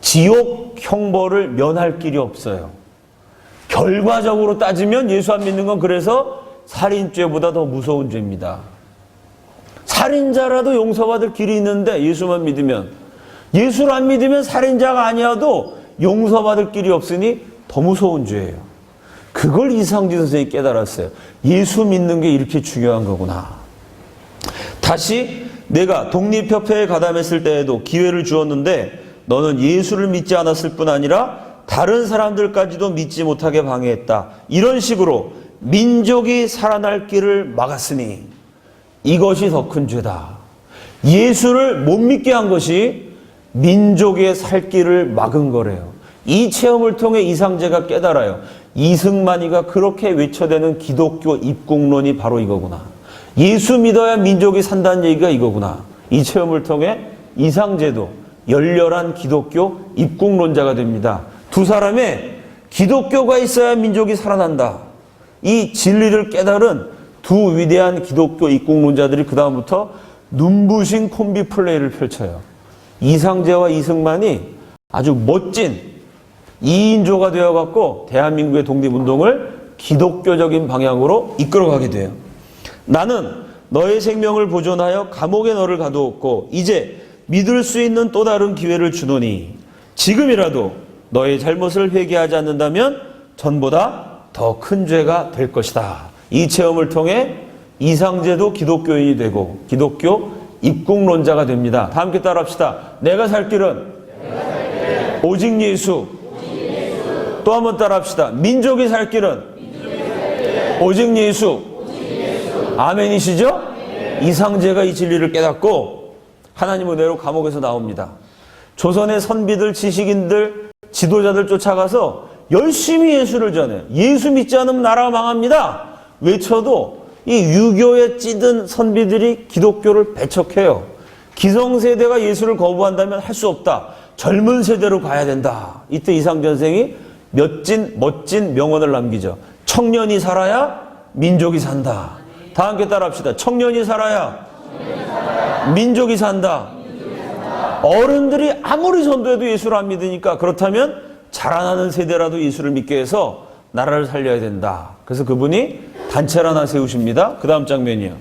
지옥 형벌을 면할 길이 없어요. 결과적으로 따지면 예수 안 믿는 건 그래서 살인죄보다 더 무서운 죄입니다. 살인자라도 용서받을 길이 있는데 예수만 믿으면, 예수를 안 믿으면 살인자가 아니어도 용서받을 길이 없으니 더 무서운 죄예요. 그걸 이상진 선생님이 깨달았어요. 예수 믿는 게 이렇게 중요한 거구나. 다시 내가 독립협회에 가담했을 때에도 기회를 주었는데 너는 예수를 믿지 않았을 뿐 아니라 다른 사람들까지도 믿지 못하게 방해했다. 이런 식으로 민족이 살아날 길을 막았으니 이것이 더 큰 죄다. 예수를 못 믿게 한 것이 민족의 살 길을 막은 거래요. 이 체험을 통해 이상재가 깨달아요. 이승만이가 그렇게 외쳐대는 기독교 입국론이 바로 이거구나. 예수 믿어야 민족이 산다는 얘기가 이거구나. 이 체험을 통해 이상재도 열렬한 기독교 입국론자가 됩니다. 두 사람의 기독교가 있어야 민족이 살아난다. 이 진리를 깨달은 두 위대한 기독교 입국론자들이 그 다음부터 눈부신 콤비 플레이를 펼쳐요. 이상재와 이승만이 아주 멋진 2인조가 되어갖고 대한민국의 독립운동을 기독교적인 방향으로 이끌어가게 돼요. 나는 너의 생명을 보존하여 감옥에 너를 가두었고 이제 믿을 수 있는 또 다른 기회를 주노니 지금이라도 너의 잘못을 회개하지 않는다면 전보다 더 큰 죄가 될 것이다. 이 체험을 통해 이상재도 기독교인이 되고 기독교 입국론자가 됩니다. 다 함께 따라합시다. 내가 살 길은 오직 예수. 또 한번 따라합시다. 민족이 살 길은 오직 예수. 아멘이시죠? 이상재가 이 진리를 깨닫고 하나님 은혜로 감옥에서 나옵니다. 조선의 선비들, 지식인들, 지도자들 쫓아가서 열심히 예수를 전해. 예수 믿지 않으면 나라가 망합니다. 외쳐도 이 유교에 찌든 선비들이 기독교를 배척해요. 기성세대가 예수를 거부한다면 할 수 없다. 젊은 세대로 가야 된다. 이때 이상재 선생이 멋진 명언을 남기죠. 청년이 살아야 민족이 산다. 다 함께 따라합시다. 청년이 살아야 민족이 산다. 어른들이 아무리 전도해도 예수를 안 믿으니까 그렇다면 자라나는 세대라도 예수를 믿게 해서 나라를 살려야 된다. 그래서 그분이 단체를 하나 세우십니다. 그 다음 장면이요.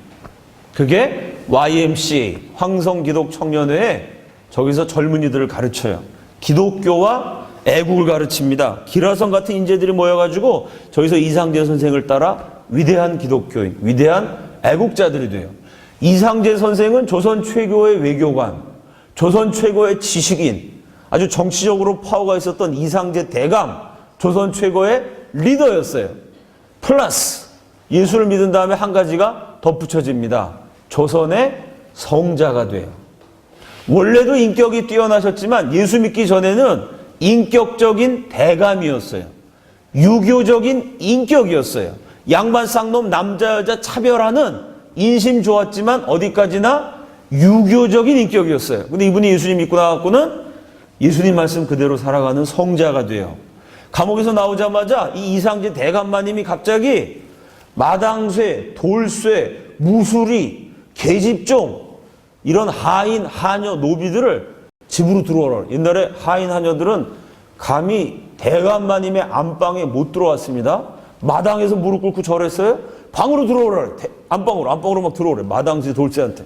그게 YMC 황성기독청년회에 저기서 젊은이들을 가르쳐요. 기독교와 애국을 가르칩니다. 기라성 같은 인재들이 모여가지고 저기서 이상재 선생을 따라 위대한 기독교인, 위대한 애국자들이 돼요. 이상재 선생은 조선 최고의 외교관, 조선 최고의 지식인, 아주 정치적으로 파워가 있었던 이상재 대감, 조선 최고의 리더였어요. 플러스 예수를 믿은 다음에 한 가지가 덧붙여집니다. 조선의 성자가 돼요. 원래도 인격이 뛰어나셨지만 예수 믿기 전에는 인격적인 대감이었어요. 유교적인 인격이었어요. 양반 쌍놈 남자 여자 차별하는 인심 좋았지만 어디까지나 유교적인 인격이었어요. 근데 이분이 예수님 믿고 나갖고는 예수님 말씀 그대로 살아가는 성자가 돼요. 감옥에서 나오자마자 이 이상재 대감마님이 갑자기 마당쇠, 돌쇠, 무수리, 계집종 이런 하인, 하녀, 노비들을 집으로 들어오라. 옛날에 하인, 하녀들은 감히 대감마님의 안방에 못 들어왔습니다. 마당에서 무릎 꿇고 절했어요. 방으로 들어오라. 안방으로 막 들어오래. 마당쇠, 돌쇠한테.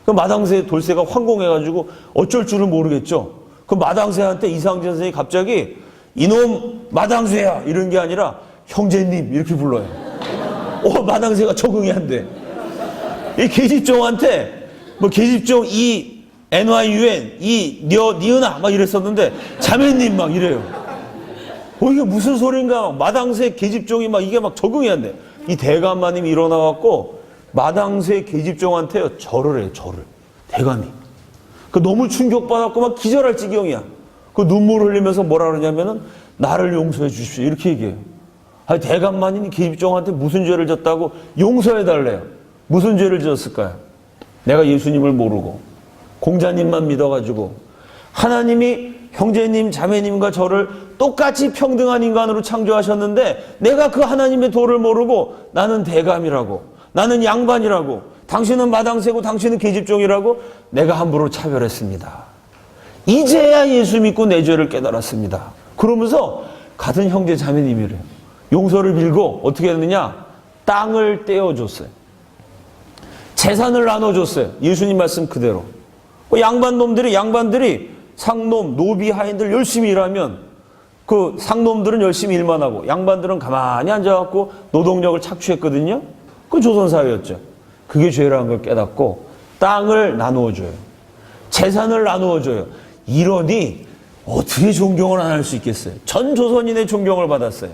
그 마당쇠, 돌쇠가 황공해가지고 어쩔 줄을 모르겠죠. 그 마당쇠한테 이상재 선생이 갑자기 이놈 마당쇠야 이런 게 아니라 형제님 이렇게 불러요. 마당쇠가 적응이 안 돼. 이 계집종한테 뭐 계집종 이 NYUN 이 니은아 막 이랬었는데 자매님 막 이래요. 이게 무슨 소린가? 마당새 계집종이 막 이게 막 적응이 안 돼. 이 대감마님이 일어나갖고 마당새 계집종한테 절을 해요, 절을. 대감이. 너무 충격받았고 막 기절할 지경이야. 눈물을 흘리면서 뭐라 그러냐면은 나를 용서해 주십시오. 이렇게 얘기해요. 아니, 대감마님이 계집종한테 무슨 죄를 졌다고 용서해 달래요. 무슨 죄를 지었을까요? 내가 예수님을 모르고 공자님만 믿어가지고 하나님이 형제님, 자매님과 저를 똑같이 평등한 인간으로 창조하셨는데 내가 그 하나님의 도를 모르고 나는 대감이라고, 나는 양반이라고, 당신은 마당새고 당신은 계집종이라고 내가 함부로 차별했습니다. 이제야 예수 믿고 내 죄를 깨달았습니다. 그러면서 같은 형제 자매님이래요. 용서를 빌고 어떻게 했느냐? 땅을 떼어줬어요. 재산을 나눠줬어요. 예수님 말씀 그대로. 양반들이 상놈, 노비, 하인들 열심히 일하면 그 상놈들은 열심히 일만 하고 양반들은 가만히 앉아갖고 노동력을 착취했거든요. 그 조선사회였죠. 그게 죄라는 걸 깨닫고 땅을 나누어줘요. 재산을 나누어줘요. 이러니 어떻게 존경을 안 할 수 있겠어요? 전 조선인의 존경을 받았어요.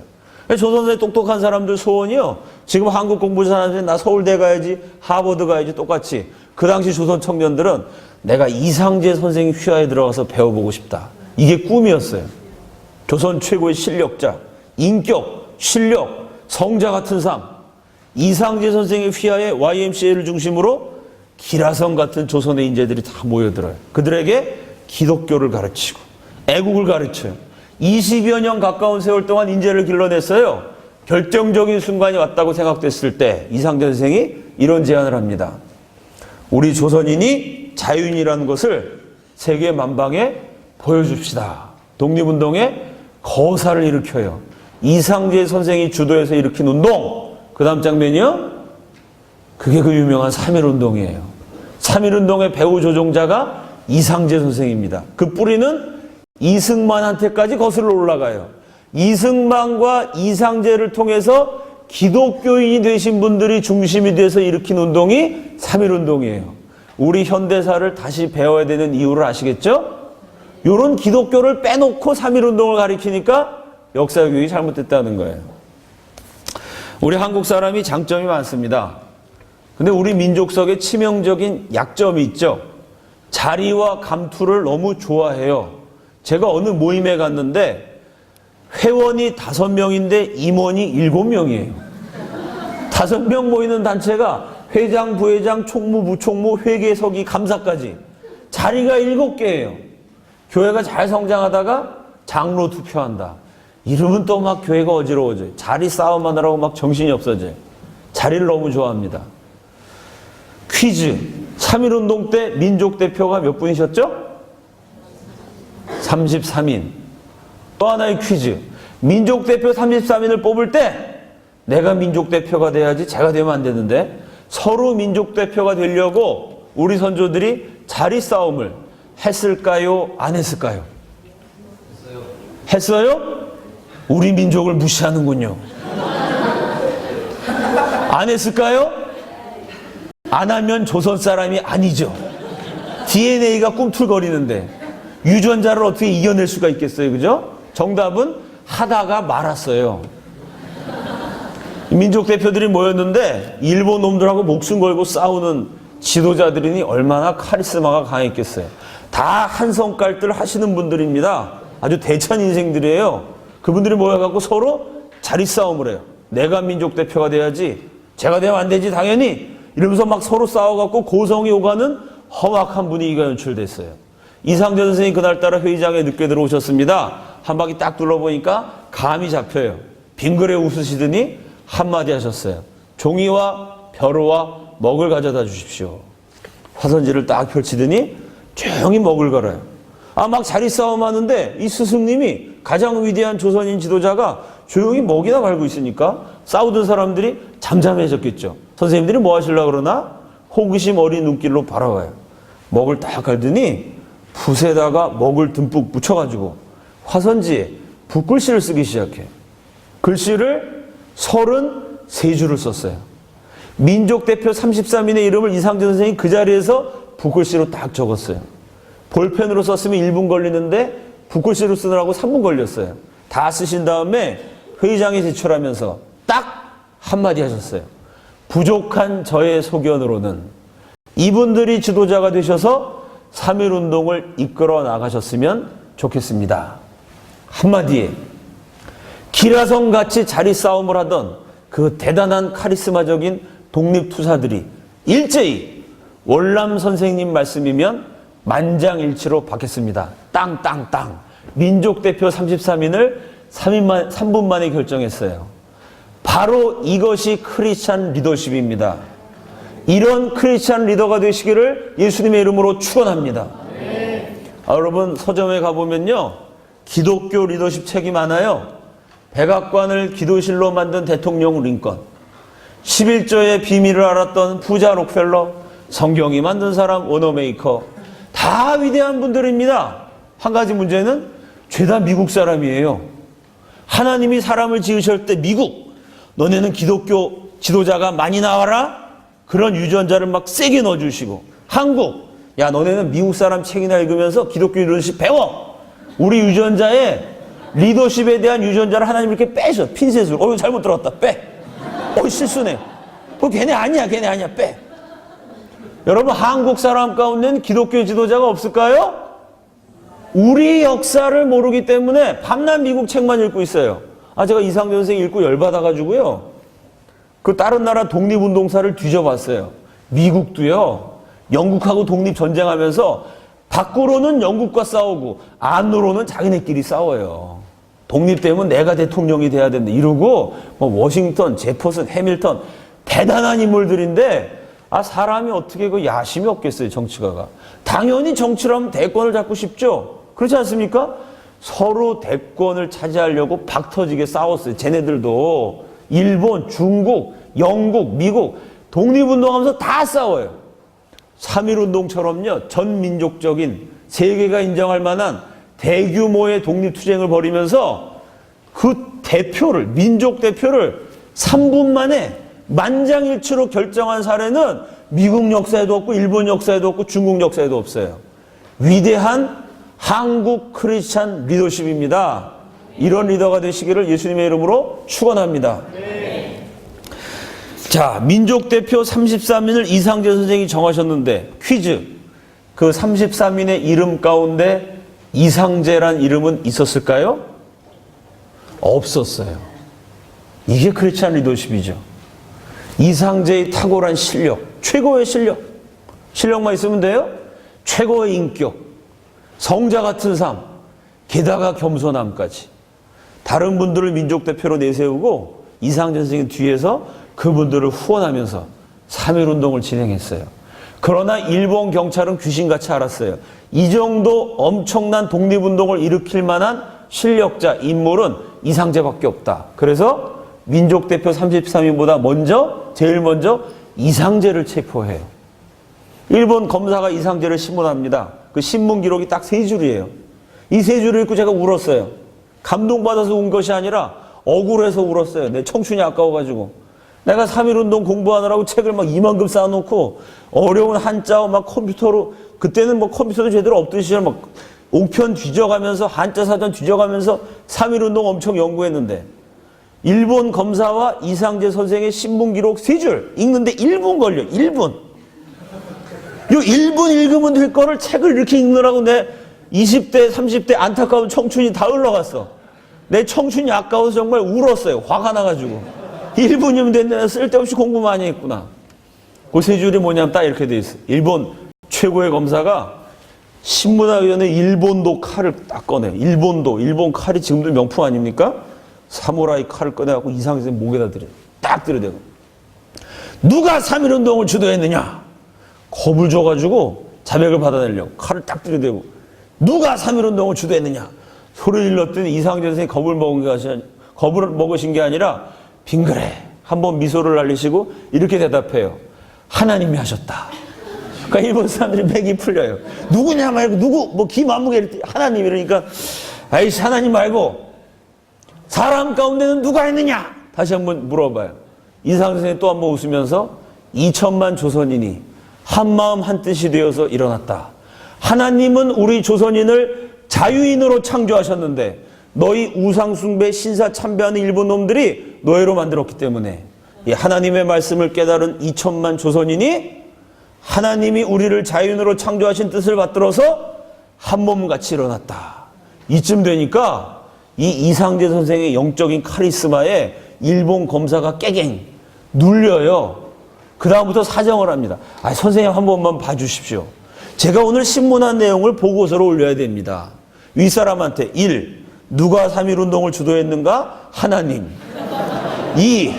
조선사회 똑똑한 사람들 소원이요. 지금 한국 공부 잘하는데 나 서울대 가야지, 하버드 가야지 똑같이. 그 당시 조선 청년들은 내가 이상재 선생님 휘하에 들어가서 배워보고 싶다. 이게 꿈이었어요. 조선 최고의 실력자, 인격, 실력, 성자 같은 삶. 이상재 선생의 휘하에 YMCA를 중심으로 기라성 같은 조선의 인재들이 다 모여들어요. 그들에게 기독교를 가르치고 애국을 가르쳐요. 20여 년 가까운 세월 동안 인재를 길러냈어요. 결정적인 순간이 왔다고 생각됐을 때 이상재 선생이 이런 제안을 합니다. 우리 조선인이 자유인이라는 것을 세계 만방에 보여줍시다. 독립운동에 거사를 일으켜요. 이상재 선생이 주도해서 일으킨 운동, 그 다음 장면이요. 그게 그 유명한 3.1운동이에요. 3.1운동의 배후 조종자가 이상재 선생입니다. 그 뿌리는 이승만한테까지 거슬러 올라가요. 이승만과 이상재를 통해서 기독교인이 되신 분들이 중심이 돼서 일으킨 운동이 3.1운동이에요. 우리 현대사를 다시 배워야 되는 이유를 아시겠죠? 이런 기독교를 빼놓고 3.1운동을 가리키니까 역사 교육이 잘못됐다는 거예요. 우리 한국 사람이 장점이 많습니다. 근데 우리 민족성의 치명적인 약점이 있죠. 자리와 감투를 너무 좋아해요. 제가 어느 모임에 갔는데 회원이 5명인데 임원이 7명이에요. 5명 모이는 단체가 회장, 부회장, 총무, 부총무, 회계서기, 감사까지 자리가 7개예요. 교회가 잘 성장하다가 장로 투표한다. 이러면 또 막 교회가 어지러워져요. 자리 싸움하느라고 막 정신이 없어져요. 자리를 너무 좋아합니다. 퀴즈. 3.1운동 때 민족대표가 몇 분이셨죠? 33인. 또 하나의 퀴즈. 민족대표 33인을 뽑을 때 내가 민족대표가 돼야지 제가 되면 안 되는데 서로 민족대표가 되려고 우리 선조들이 자리 싸움을 했을까요? 안 했을까요? 했어요? 우리 민족을 무시하는군요. 안 했을까요? 안 하면 조선 사람이 아니죠. DNA가 꿈틀거리는데 유전자를 어떻게 이겨낼 수가 있겠어요? 그죠? 정답은 하다가 말았어요. 민족 대표들이 모였는데 일본 놈들하고 목숨 걸고 싸우는 지도자들이니 얼마나 카리스마가 강했겠어요. 다 한성깔들 하시는 분들입니다. 아주 대찬 인생들이에요. 그분들이 모여갖고 서로 자리 싸움을 해요. 내가 민족 대표가 돼야지, 제가 되면 안 되지 당연히, 이러면서 막 서로 싸워갖고 고성이 오가는 험악한 분위기가 연출됐어요. 이상재 선생님이 그날따라 회의장에 늦게 들어오셨습니다. 한 바퀴 딱 둘러보니까 감이 잡혀요. 빙그레 웃으시더니 한마디 하셨어요. 종이와 벼루와 먹을 가져다 주십시오. 화선지를 딱 펼치더니 조용히 먹을 걸어요. 막 자리 싸움 하는데 이 스승님이 가장 위대한 조선인 지도자가 조용히 먹이나 갈고 있으니까 싸우던 사람들이 잠잠해졌겠죠. 선생님들이 뭐 하시려고 그러나 호기심 어린 눈길로 바라봐요. 먹을 딱 갈더니 붓에다가 먹을 듬뿍 묻혀가지고 화선지에 붓글씨를 쓰기 시작해. 글씨를 33줄을 썼어요. 민족대표 33인의 이름을 이상재 선생님이 그 자리에서 붓글씨로 딱 적었어요. 볼펜으로 썼으면 1분 걸리는데 붓글씨로 쓰느라고 3분 걸렸어요. 다 쓰신 다음에 회의장에 제출하면서 딱 한마디 하셨어요. 부족한 저의 소견으로는 이분들이 지도자가 되셔서 3.1운동을 이끌어 나가셨으면 좋겠습니다. 한마디에 기라성같이 자리 싸움을 하던 그 대단한 카리스마적인 독립투사들이 일제히 월남 선생님 말씀이면 만장일치로 바뀌었습니다. 땅땅땅. 민족대표 33인을 3분 만에 결정했어요. 바로 이것이 크리스찬 리더십입니다. 이런 크리스찬 리더가 되시기를 예수님의 이름으로 축원합니다. 여러분 서점에 가보면요. 기독교 리더십 책이 많아요. 백악관을 기도실로 만든 대통령 링컨, 11조의 비밀을 알았던 부자 록펠러, 성경이 만든 사람 워너메이커, 다 위대한 분들입니다. 한 가지 문제는 죄다 미국 사람이에요. 하나님이 사람을 지으실 때 미국, 너네는 기독교 지도자가 많이 나와라? 그런 유전자를 막 세게 넣어주시고, 한국, 야 너네는 미국 사람 책이나 읽으면서 기독교 리더십 배워. 우리 유전자에 리더십에 대한 유전자를 하나님 이렇게 빼셔. 핀셋으로. 이거 잘못 들어갔다. 빼. 실수네. 걔네 아니야. 빼. 여러분 한국 사람 가운데는 기독교 지도자가 없을까요? 우리 역사를 모르기 때문에 밤낮 미국 책만 읽고 있어요. 제가 이상재 선생 읽고 열받아가지고요. 그 다른 나라 독립운동사를 뒤져봤어요. 미국도요. 영국하고 독립전쟁하면서 밖으로는 영국과 싸우고 안으로는 자기네끼리 싸워요. 독립되면 내가 대통령이 돼야 된다 이러고 워싱턴, 제퍼슨, 해밀턴 대단한 인물들인데 사람이 어떻게 그 야심이 없겠어요. 정치가가. 당연히 정치를 하면 대권을 잡고 싶죠. 그렇지 않습니까? 서로 대권을 차지하려고 박터지게 싸웠어요. 쟤네들도 일본, 중국, 영국, 미국 독립운동하면서 다 싸워요. 3.1운동처럼요. 전민족적인 세계가 인정할 만한 대규모의 독립투쟁을 벌이면서 그 대표를, 민족 대표를 3분 만에 만장일치로 결정한 사례는 미국 역사에도 없고 일본 역사에도 없고 중국 역사에도 없어요. 위대한 한국 크리스찬 리더십입니다. 이런 리더가 되시기를 예수님의 이름으로 축원합니다. 자, 민족대표 33인을 이상재 선생이 정하셨는데 퀴즈. 그 33인의 이름 가운데 이상재란 이름은 있었을까요? 없었어요. 이게 크리스찬 리더십이죠. 이상재의 탁월한 실력, 최고의 실력. 실력만 있으면 돼요? 최고의 인격, 성자 같은 삶, 게다가 겸손함까지. 다른 분들을 민족대표로 내세우고 이상재 선생님 뒤에서 그분들을 후원하면서 3.1운동을 진행했어요. 그러나 일본 경찰은 귀신같이 알았어요. 이 정도 엄청난 독립운동을 일으킬 만한 실력자, 인물은 이상재밖에 없다. 그래서 민족대표 33인보다 제일 먼저 이상재를 체포해요. 일본 검사가 이상재를 신문합니다. 그 신문 기록이 딱 3줄이에요. 이 3줄을 읽고 제가 울었어요. 감동받아서 운 것이 아니라 억울해서 울었어요. 내 청춘이 아까워가지고. 내가 3.1운동 공부하느라고 책을 막 이만큼 쌓아놓고 어려운 한자어 막 컴퓨터로, 그때는 컴퓨터도 제대로 없던 시절 막 옥편 뒤져가면서 한자 사전 뒤져가면서 3.1운동 엄청 연구했는데 일본 검사와 이상재 선생의 신문 기록 3줄 읽는데 1분 걸려. 1분. 요 1분 읽으면 될 거를 책을 이렇게 읽느라고 내 20대, 30대 안타까운 청춘이 다 흘러갔어. 내 청춘이 아까워서 정말 울었어요. 화가 나가지고. 1분이면 됐네. 쓸데없이 공부 많이 했구나. 그 3줄이 뭐냐면 딱 이렇게 돼 있어. 일본 최고의 검사가 신문학위원회 일본도 칼을 딱 꺼내요. 일본 칼이 지금도 명품 아닙니까? 사무라이 칼을 꺼내갖고 이상재 선생 목에다 들여요. 딱 들여대고. 누가 3.1운동을 주도했느냐? 겁을 줘가지고 자백을 받아내려고 칼을 딱 들여대고, 누가 3.1운동을 주도했느냐? 소리를 질렀더니 이상재 선생이 겁을 먹으신 게 아니라 빙그레 한번 미소를 날리시고 이렇게 대답해요. 하나님이 하셨다. 그러니까 일본 사람들이 맥이 풀려요. 누구냐 말고 누구 김아무개 하나님 이러니까 아이씨 하나님 말고 사람 가운데는 누가 했느냐? 다시 한번 물어봐요. 이상재 선생이 또 한번 웃으면서 2천만 조선인이 한마음 한뜻이 되어서 일어났다. 하나님은 우리 조선인을 자유인으로 창조하셨는데 너희 우상숭배 신사 참배하는 일본 놈들이 노예로 만들었기 때문에 이 하나님의 말씀을 깨달은 2천만 조선인이 하나님이 우리를 자연으로 창조하신 뜻을 받들어서 한 몸같이 일어났다. 이쯤 되니까 이 이상재 선생의 영적인 카리스마에 일본 검사가 깨갱 눌려요. 그 다음부터 사정을 합니다. 선생님 한 번만 봐주십시오. 제가 오늘 신문한 내용을 보고서로 올려야 됩니다. 윗사람한테 1. 누가 3.1운동을 주도했는가? 하나님. 2.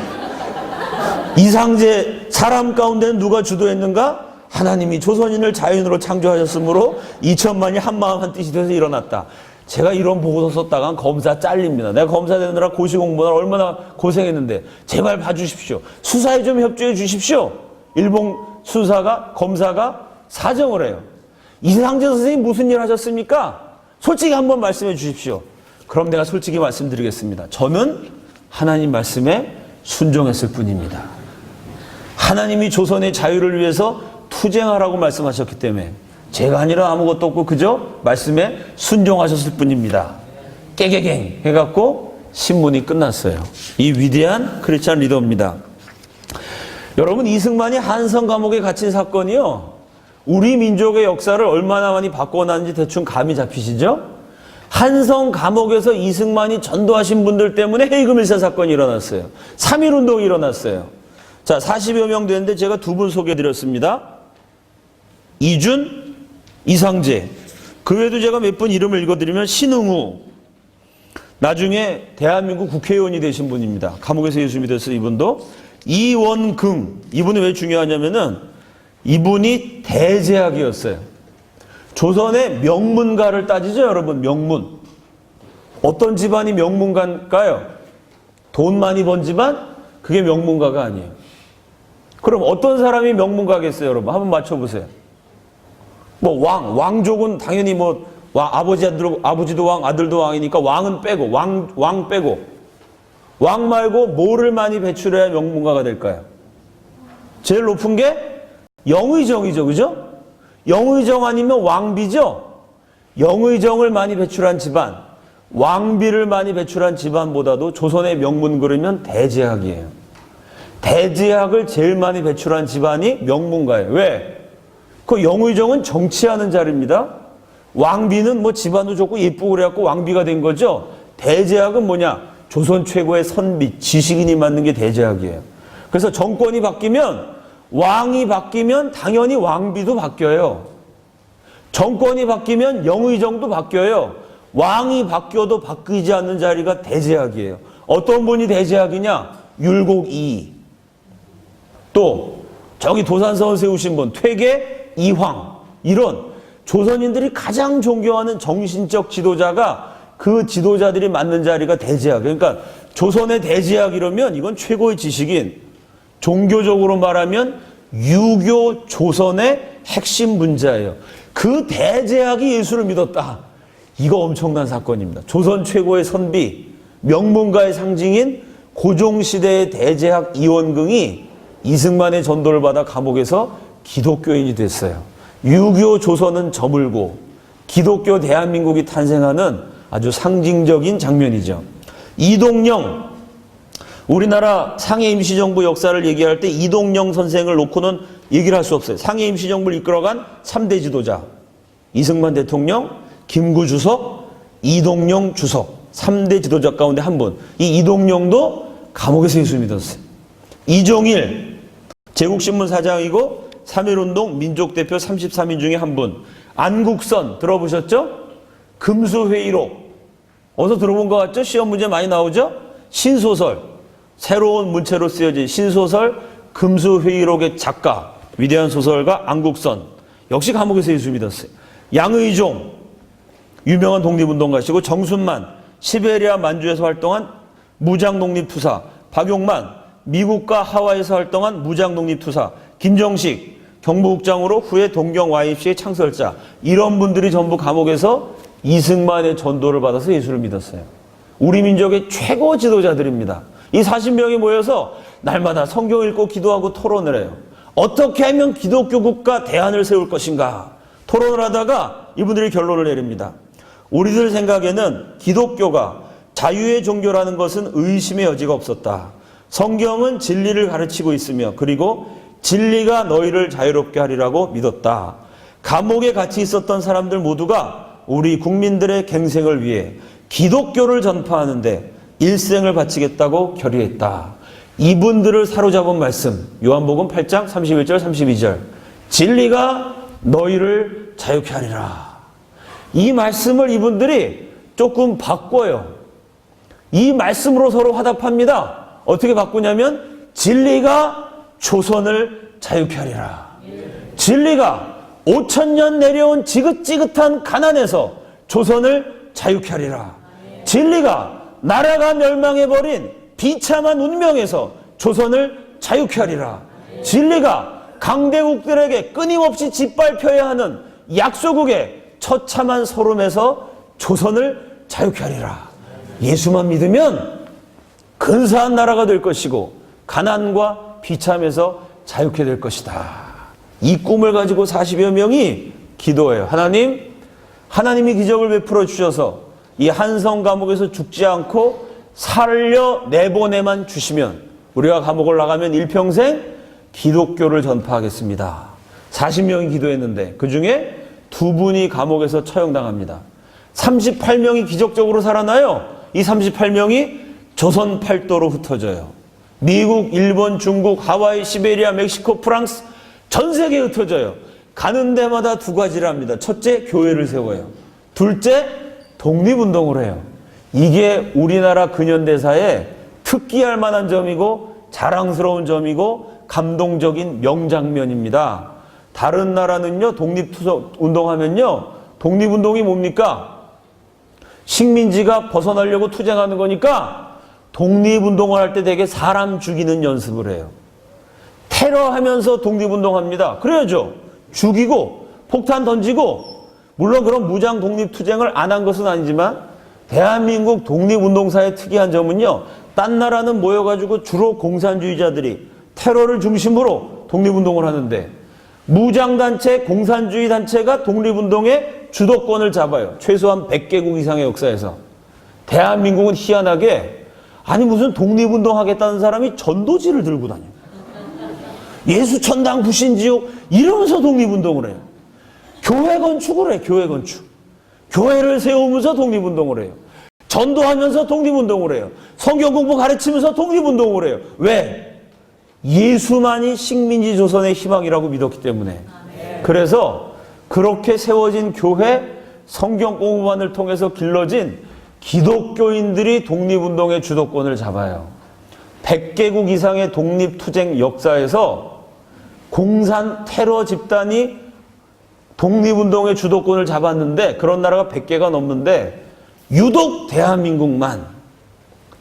이상재 사람 가운데는 누가 주도했는가? 하나님이 조선인을 자연으로 창조하셨으므로 2천만이 한마음 한뜻이 돼서 일어났다. 제가 이런 보고서 썼다간 검사 잘립니다. 내가 검사 되느라 고시공부를 얼마나 고생했는데 제발 봐주십시오. 수사에 좀 협조해 주십시오. 일본 수사가 검사가 사정을 해요. 이상재 선생님 무슨 일 하셨습니까? 솔직히 한번 말씀해 주십시오. 그럼 내가 솔직히 말씀드리겠습니다. 저는 하나님 말씀에 순종했을 뿐입니다. 하나님이 조선의 자유를 위해서 투쟁하라고 말씀하셨기 때문에 제가 아니라 아무것도 없고 그저 말씀에 순종하셨을 뿐입니다. 깨개갱 해갖고 신문이 끝났어요. 이 위대한 크리스찬 리더입니다. 여러분, 이승만이 한성 감옥에 갇힌 사건이요, 우리 민족의 역사를 얼마나 많이 바꿔놨는지 대충 감이 잡히시죠? 한성 감옥에서 이승만이 전도하신 분들 때문에 해이금 일사 사건이 일어났어요. 3.1운동이 일어났어요. 자, 40여 명 되는데 제가 두 분 소개해드렸습니다. 이준, 이상재. 그 외에도 제가 몇 분 이름을 읽어드리면 신응우. 나중에 대한민국 국회의원이 되신 분입니다. 감옥에서 예수 믿었어요, 이분도. 이원긍. 이분이 왜 중요하냐면은 이분이 대제학이었어요. 조선의 명문가를 따지죠, 여러분. 명문. 어떤 집안이 명문가일까요? 돈 많이 번 집안? 그게 명문가가 아니에요. 그럼 어떤 사람이 명문가겠어요, 여러분? 한번 맞춰보세요. 왕족은 당연히 아버지도 왕, 아들도 왕이니까 왕은 빼고, 왕 빼고. 왕 말고 뭐를 많이 배출해야 명문가가 될까요? 제일 높은 게 영의정이죠, 그죠? 영의정 아니면 왕비죠? 영의정을 많이 배출한 집안, 왕비를 많이 배출한 집안보다도 조선의 명문 그러면 대제학이에요. 대제학을 제일 많이 배출한 집안이 명문가예요. 왜? 그 영의정은 정치하는 자리입니다. 왕비는 집안도 좋고 예쁘고 그래갖고 왕비가 된 거죠. 대제학은 뭐냐? 조선 최고의 선비, 지식인이 맡는 게 대제학이에요. 그래서 정권이 바뀌면, 왕이 바뀌면 당연히 왕비도 바뀌어요. 정권이 바뀌면 영의정도 바뀌어요. 왕이 바뀌어도 바뀌지 않는 자리가 대제학이에요. 어떤 분이 대제학이냐? 율곡이. 또 저기 도산서원 세우신 분, 퇴계 이황. 이런 조선인들이 가장 존경하는 정신적 지도자가, 그 지도자들이 맡는 자리가 대제학. 그러니까 조선의 대제학 이러면 이건 최고의 지식인. 종교적으로 말하면 유교 조선의 핵심 분자예요. 그 대제학이 예수를 믿었다. 이거 엄청난 사건입니다. 조선 최고의 선비, 명문가의 상징인 고종시대의 대제학 이원긍이 이승만의 전도를 받아 감옥에서 기독교인이 됐어요. 유교 조선은 저물고 기독교 대한민국이 탄생하는 아주 상징적인 장면이죠. 이동영, 우리나라 상해 임시정부 역사를 얘기할 때 이동영 선생을 놓고는 얘기를 할 수 없어요. 상해 임시정부를 이끌어간 3대 지도자. 이승만 대통령, 김구 주석, 이동영 주석. 3대 지도자 가운데 한 분. 이 이동영도 감옥에서 예수 믿었어요. 이종일, 제국신문 사장이고 3.1운동 민족대표 33인 중에 한 분. 안국선 들어보셨죠? 금수회의록. 어디서 들어본 것 같죠? 시험 문제 많이 나오죠? 신소설. 새로운 문체로 쓰여진 신소설 금수회의록의 작가, 위대한 소설가 안국선. 역시 감옥에서 예수 믿었어요. 양의종, 유명한 독립운동가시고, 정순만, 시베리아 만주에서 활동한 무장독립투사, 박용만, 미국과 하와이에서 활동한 무장독립투사, 김정식, 경무국장으로 후에 동경 YMCA의 창설자. 이런 분들이 전부 감옥에서 이승만의 전도를 받아서 예수를 믿었어요. 우리 민족의 최고 지도자들입니다. 이 40명이 모여서 날마다 성경 읽고 기도하고 토론을 해요. 어떻게 하면 기독교 국가 대안을 세울 것인가 토론을 하다가 이분들이 결론을 내립니다. 우리들 생각에는 기독교가 자유의 종교라는 것은 의심의 여지가 없었다. 성경은 진리를 가르치고 있으며 그리고 진리가 너희를 자유롭게 하리라고 믿었다. 감옥에 갇혀 있었던 사람들 모두가 우리 국민들의 갱생을 위해 기독교를 전파하는데 일생을 바치겠다고 결의했다. 이분들을 사로잡은 말씀, 요한복음 8장 31절 32절. 진리가 너희를 자유케 하리라. 이 말씀을 이분들이 조금 바꿔요. 이 말씀으로 서로 화답합니다. 어떻게 바꾸냐면 진리가 조선을 자유케 하리라. 진리가 5,000년 내려온 지긋지긋한 가난에서 조선을 자유케 하리라. 진리가 나라가 멸망해버린 비참한 운명에서 조선을 자유케 하리라. 진리가 강대국들에게 끊임없이 짓밟혀야 하는 약소국의 처참한 소름에서 조선을 자유케 하리라. 예수만 믿으면 근사한 나라가 될 것이고 가난과 비참에서 자유케 될 것이다. 이 꿈을 가지고 40여 명이 기도해요. 하나님이 기적을 베풀어 주셔서 이 한성 감옥에서 죽지 않고 살려 내보내만 주시면 우리가 감옥을 나가면 일평생 기독교를 전파하겠습니다. 40명이 기도했는데 그 중에 2분이 감옥에서 처형당합니다. 38명이 기적적으로 살아나요. 이 38명이 조선 팔도로 흩어져요. 미국, 일본, 중국, 하와이, 시베리아, 멕시코, 프랑스 전 세계에 흩어져요. 가는 데마다 2가지를 합니다. 첫째, 교회를 세워요. 둘째, 독립운동을 해요. 이게 우리나라 근현대사의 특기할 만한 점이고 자랑스러운 점이고 감동적인 명장면입니다. 다른 나라는요, 독립운동하면요, 독립운동이 뭡니까? 식민지가 벗어나려고 투쟁하는 거니까 독립운동을 할 때 되게 사람 죽이는 연습을 해요. 테러하면서 독립운동합니다. 그래야죠. 죽이고 폭탄 던지고, 물론 그런 무장 독립투쟁을 안 한 것은 아니지만 대한민국 독립운동사의 특이한 점은요, 딴 나라는 모여가지고 주로 공산주의자들이 테러를 중심으로 독립운동을 하는데 무장단체, 공산주의 단체가 독립운동의 주도권을 잡아요. 최소한 100개국 이상의 역사에서. 대한민국은 희한하게, 아니 무슨 독립운동 하겠다는 사람이 전도지를 들고 다녀요. 예수천당 부신지옥 이러면서 독립운동을 해요. 교회 건축을 해요. 교회 건축. 교회를 세우면서 독립운동을 해요. 전도하면서 독립운동을 해요. 성경 공부 가르치면서 독립운동을 해요. 왜? 예수만이 식민지 조선의 희망이라고 믿었기 때문에. 그래서 그렇게 세워진 교회, 성경 공부만을 통해서 길러진 기독교인들이 독립운동의 주도권을 잡아요. 100개국 이상의 독립투쟁 역사에서 공산 테러 집단이 독립운동의 주도권을 잡았는데, 그런 나라가 100개가 넘는데 유독 대한민국만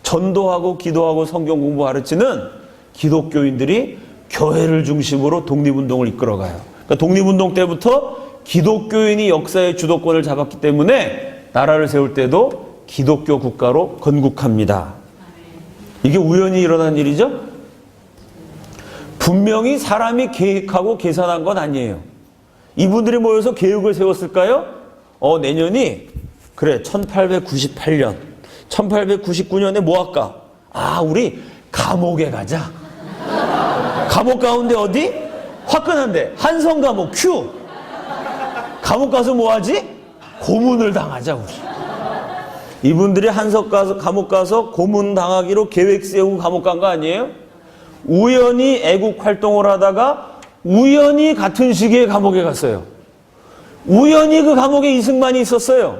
전도하고 기도하고 성경 공부 가르치는 기독교인들이 교회를 중심으로 독립운동을 이끌어가요. 그러니까 독립운동 때부터 기독교인이 역사의 주도권을 잡았기 때문에 나라를 세울 때도 기독교 국가로 건국합니다. 이게 우연히 일어난 일이죠? 분명히 사람이 계획하고 계산한 건 아니에요. 이분들이 모여서 계획을 세웠을까요? 내년이, 그래, 1898년. 1899년에 뭐 할까? 우리 감옥에 가자. 감옥 가운데 어디? 화끈한데. 한성 감옥, 큐! 감옥 가서 뭐 하지? 고문을 당하자, 우리. 이분들이 감옥 가서 고문 당하기로 계획 세우고 감옥 간 거 아니에요? 우연히 애국 활동을 하다가 우연히 같은 시기에 감옥에 갔어요. 우연히 그 감옥에 이승만이 있었어요.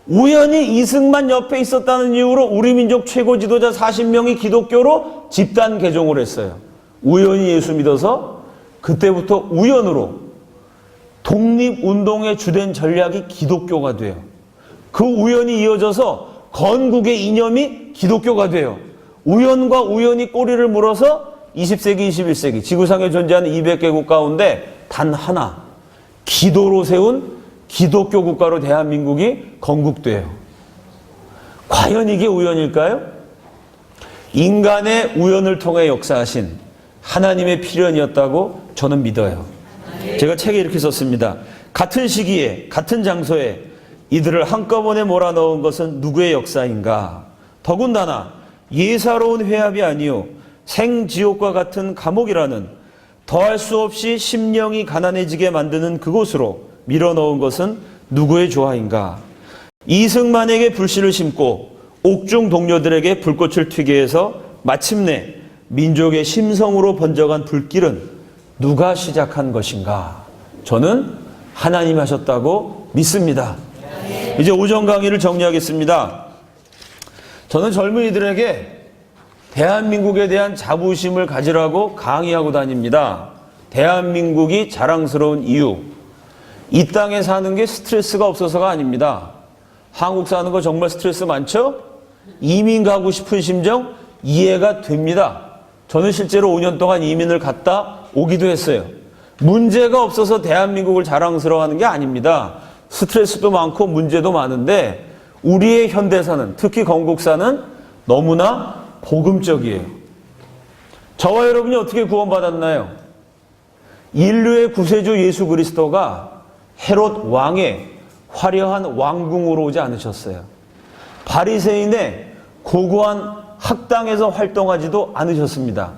우연히 이승만 옆에 있었다는 이유로 우리 민족 최고 지도자 40명이 기독교로 집단 개종을 했어요. 우연히 예수 믿어서 그때부터 우연으로 독립운동의 주된 전략이 기독교가 돼요. 그 우연이 이어져서 건국의 이념이 기독교가 돼요. 우연과 우연이 꼬리를 물어서 20세기, 21세기 지구상에 존재하는 200개국 가운데 단 하나, 기도로 세운 기독교 국가로 대한민국이 건국돼요. 과연 이게 우연일까요? 인간의 우연을 통해 역사하신 하나님의 필연이었다고 저는 믿어요. 제가 책에 이렇게 썼습니다. 같은 시기에, 같은 장소에 이들을 한꺼번에 몰아넣은 것은 누구의 역사인가? 더군다나 예사로운 회합이 아니요 생지옥과 같은 감옥이라는 더할 수 없이 심령이 가난해지게 만드는 그곳으로 밀어넣은 것은 누구의 조화인가? 이승만에게 불씨를 심고 옥중 동료들에게 불꽃을 튀게 해서 마침내 민족의 심성으로 번져간 불길은 누가 시작한 것인가? 저는 하나님이 하셨다고 믿습니다. 이제 오전 강의를 정리하겠습니다. 저는 젊은이들에게 대한민국에 대한 자부심을 가지라고 강의하고 다닙니다. 대한민국이 자랑스러운 이유, 이 땅에 사는 게 스트레스가 없어서가 아닙니다. 한국 사는 거 정말 스트레스 많죠? 이민 가고 싶은 심정 이해가 됩니다. 저는 실제로 5년 동안 이민을 갔다 오기도 했어요. 문제가 없어서 대한민국을 자랑스러워하는 게 아닙니다. 스트레스도 많고 문제도 많은데 우리의 현대사는, 특히 건국사는 너무나 복음적이에요. 저와 여러분이 어떻게 구원받았나요? 인류의 구세주 예수 그리스도가 헤롯 왕의 화려한 왕궁으로 오지 않으셨어요. 바리새인의 고고한 학당에서 활동하지도 않으셨습니다.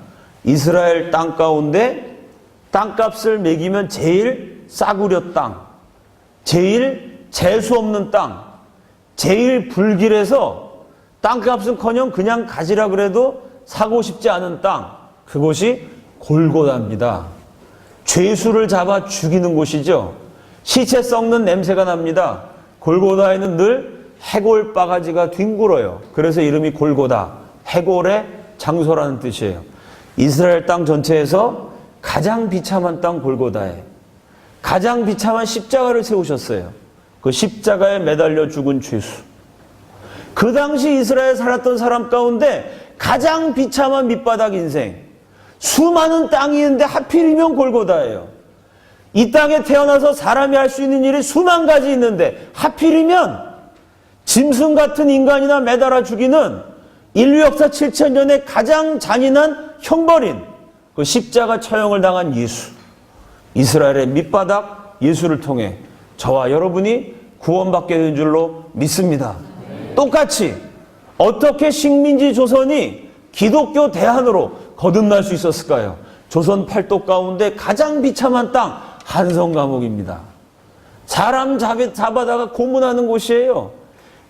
이스라엘 땅 가운데 땅값을 매기면 제일 싸구려 땅, 제일 재수 없는 땅, 제일 불길해서 땅값은커녕 그냥 가지라 그래도 사고 싶지 않은 땅, 그곳이 골고다입니다. 죄수를 잡아 죽이는 곳이죠. 시체 썩는 냄새가 납니다. 골고다에는 늘 해골 바가지가 뒹굴어요. 그래서 이름이 골고다, 해골의 장소라는 뜻이에요. 이스라엘 땅 전체에서 가장 비참한 땅 골고다에 가장 비참한 십자가를 세우셨어요. 그 십자가에 매달려 죽은 죄수. 그 당시 이스라엘에 살았던 사람 가운데 가장 비참한 밑바닥 인생. 수많은 땅이 있는데 하필이면 골고다예요. 이 땅에 태어나서 사람이 할 수 있는 일이 수만 가지 있는데 하필이면 짐승 같은 인간이나 매달아 죽이는 인류 역사 7000년의 가장 잔인한 형벌인 그 십자가 처형을 당한 예수. 이스라엘의 밑바닥 예수를 통해 저와 여러분이 구원받게 된 줄로 믿습니다. 똑같이 어떻게 식민지 조선이 기독교 대한으로 거듭날 수 있었을까요? 조선 팔도 가운데 가장 비참한 땅 한성 감옥입니다. 사람 잡아다가 고문하는 곳이에요.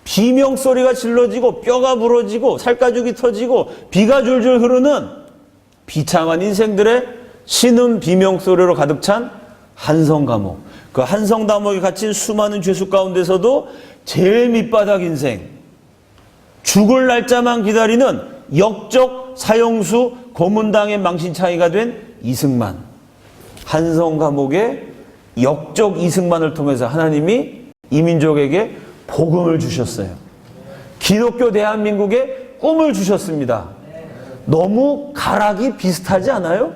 비명 소리가 질러지고 뼈가 부러지고 살가죽이 터지고 비가 줄줄 흐르는 비참한 인생들의 신음 비명 소리로 가득 찬 한성 감옥. 그 한성 감옥에 갇힌 수많은 죄수 가운데서도 제일 밑바닥 인생, 죽을 날짜만 기다리는 역적 사형수 고문당의 망신창이가 된 이승만. 한성 감옥의 역적 이승만을 통해서 하나님이 이 민족에게 복음을 주셨어요. 기독교 대한민국에 꿈을 주셨습니다. 너무 가락이 비슷하지 않아요?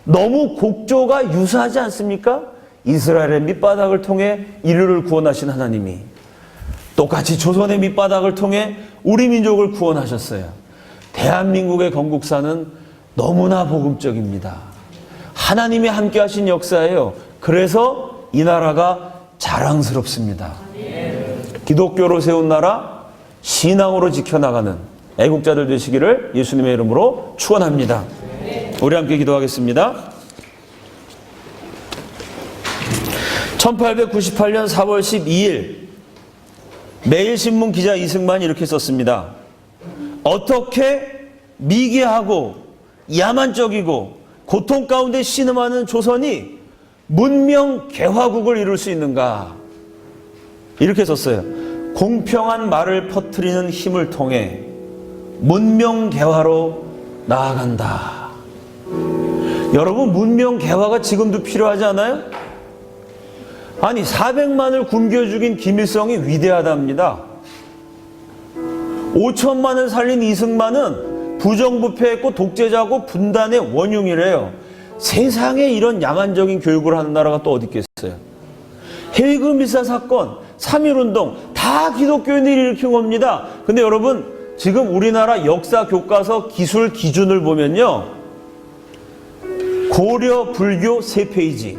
너무 곡조가 유사하지 않습니까? 이스라엘의 밑바닥을 통해 인류를 구원하신 하나님이 똑같이 조선의 밑바닥을 통해 우리 민족을 구원하셨어요. 대한민국의 건국사는 너무나 복음적입니다. 하나님이 함께 하신 역사예요. 그래서 이 나라가 자랑스럽습니다. 기독교로 세운 나라, 신앙으로 지켜나가는 애국자들 되시기를 예수님의 이름으로 축원합니다. 우리 함께 기도하겠습니다. 1898년 4월 12일 매일신문 기자 이승만이 이렇게 썼습니다. 어떻게 미개하고 야만적이고 고통 가운데 신음하는 조선이 문명 개화국을 이룰 수 있는가? 이렇게 썼어요. 공평한 말을 퍼뜨리는 힘을 통해 문명 개화로 나아간다. 여러분, 문명 개화가 지금도 필요하지 않아요? 아니, 400만을 굶겨 죽인 김일성이 위대하답니다. 5천만을 살린 이승만은 부정부패했고 독재자고 분단의 원흉이래요. 세상에 이런 야만적인 교육을 하는 나라가 또 어디 있겠어요? 헤이그 밀사 사건, 3.1운동 다 기독교인들이 일으킨 겁니다. 근데 여러분, 지금 우리나라 역사 교과서 기술 기준을 보면요, 고려 불교 3페이지,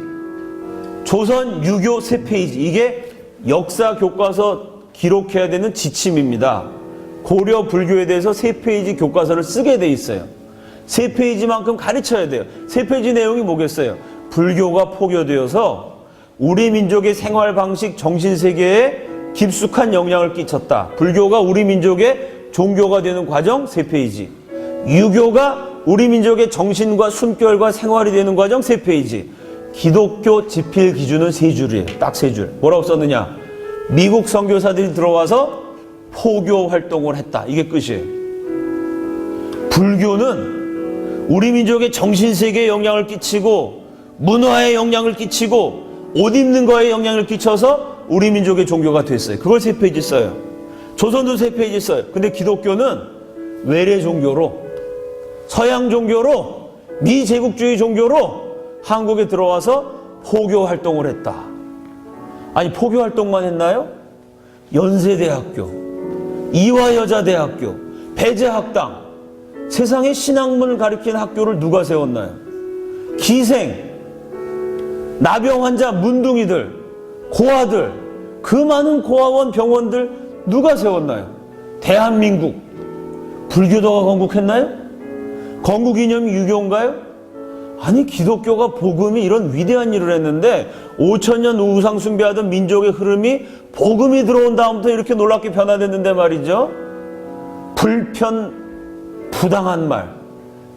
조선 유교 3페이지, 이게 역사 교과서 기록해야 되는 지침입니다. 고려 불교에 대해서 3페이지 교과서를 쓰게 돼 있어요. 3페이지만큼 가르쳐야 돼요. 3페이지 내용이 뭐겠어요? 불교가 포교되어서 우리 민족의 생활 방식, 정신세계에 깊숙한 영향을 끼쳤다. 불교가 우리 민족의 종교가 되는 과정 3페이지. 유교가 우리 민족의 정신과 숨결과 생활이 되는 과정 3페이지. 기독교 지필 기준은 3줄이에요. 딱 3줄. 뭐라고 썼느냐? 미국 선교사들이 들어와서 포교 활동을 했다. 이게 끝이에요. 불교는 우리 민족의 정신세계에 영향을 끼치고 문화에 영향을 끼치고 옷 입는 거에 영향을 끼쳐서 우리 민족의 종교가 됐어요. 그걸 3페이지 써요. 조선도 3페이지 써요. 근데 기독교는 외래 종교로, 서양 종교로, 미제국주의 종교로 한국에 들어와서 포교 활동을 했다. 아니, 포교 활동만 했나요? 연세대학교, 이화여자대학교, 배제학당, 세상에 신학문을 가리키는 학교를 누가 세웠나요? 기생, 나병 환자, 문둥이들, 고아들, 그 많은 고아원, 병원들 누가 세웠나요? 대한민국. 불교도가 건국했나요? 건국 이념이 유교인가요? 아니, 기독교가 복음이 이런 위대한 일을 했는데 5,000년 우상 숭배하던 민족의 흐름이 복음이 들어온 다음부터 이렇게 놀랍게 변화됐는데 말이죠. 불편, 부당한 말,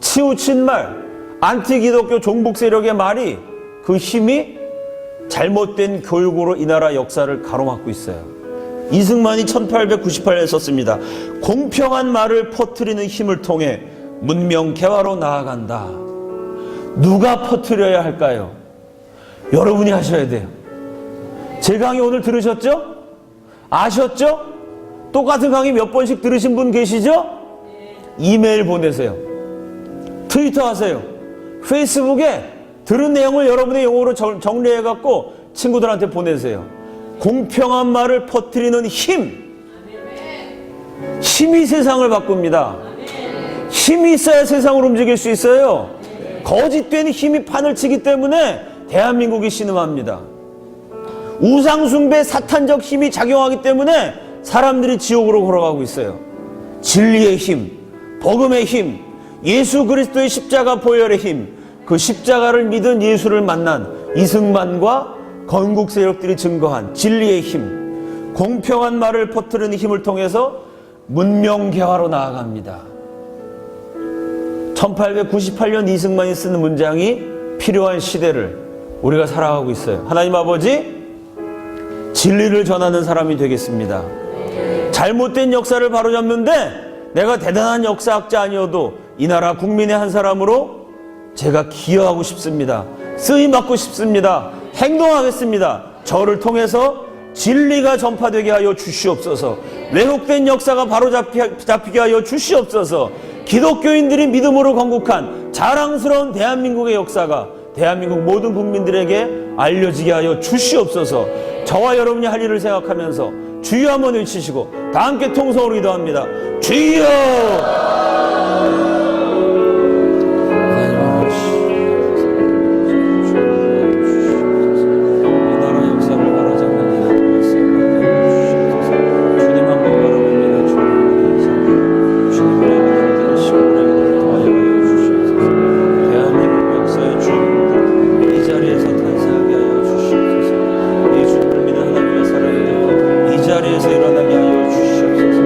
치우친 말, 안티기독교 종북 세력의 말이 그 힘이 잘못된 교육으로 이 나라 역사를 가로막고 있어요. 이승만이 1898년에 썼습니다. 공평한 말을 퍼뜨리는 힘을 통해 문명 개화로 나아간다. 누가 퍼뜨려야 할까요? 여러분이 하셔야 돼요. 제 강의 오늘 들으셨죠? 아셨죠? 똑같은 강의 몇 번씩 들으신 분 계시죠? 이메일 보내세요. 트위터 하세요. 페이스북에 들은 내용을 여러분의 용어로 정리해갖고 친구들한테 보내세요. 공평한 말을 퍼뜨리는 힘. 힘이 세상을 바꿉니다. 힘이 있어야 세상을 움직일 수 있어요. 거짓된 힘이 판을 치기 때문에 대한민국이 신음합니다. 우상숭배 사탄적 힘이 작용하기 때문에 사람들이 지옥으로 걸어가고 있어요. 진리의 힘, 복음의 힘, 예수 그리스도의 십자가 보혈의 힘, 그 십자가를 믿은 예수를 만난 이승만과 건국 세력들이 증거한 진리의 힘, 공평한 말을 퍼뜨리는 힘을 통해서 문명 개화로 나아갑니다. 1898년 이승만이 쓰는 문장이 필요한 시대를 우리가 살아가고 있어요. 하나님 아버지, 진리를 전하는 사람이 되겠습니다. 잘못된 역사를 바로잡는데 내가 대단한 역사학자 아니어도 이 나라 국민의 한 사람으로 제가 기여하고 싶습니다. 쓰임받고 싶습니다. 행동하겠습니다. 저를 통해서 진리가 전파되게 하여 주시옵소서. 왜곡된 역사가 바로잡히게 하여 주시옵소서. 기독교인들이 믿음으로 건국한 자랑스러운 대한민국의 역사가 대한민국 모든 국민들에게 알려지게 하여 주시옵소서. 저와 여러분이 할 일을 생각하면서 주여 한번 외치시고 다 함께 통성으로 기도합니다. 주여!
자리에서 일어나게 하여 주시옵소서.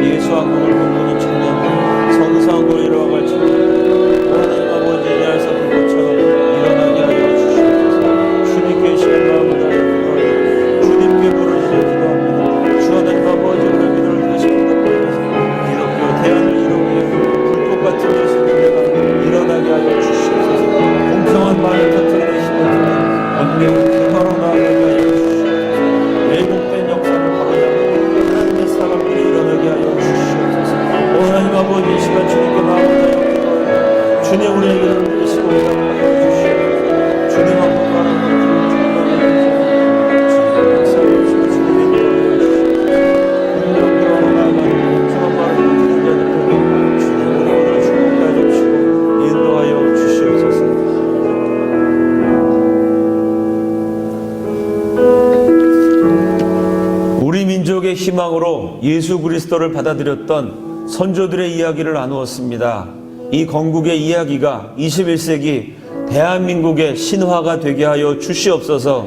예수 한국을 꿈꾸는 청년들, 성서
희망으로 예수 그리스도를 받아들였던 선조들의 이야기를 나누었습니다. 이 건국의 이야기가 21세기 대한민국의 신화가 되게 하여 주시옵소서.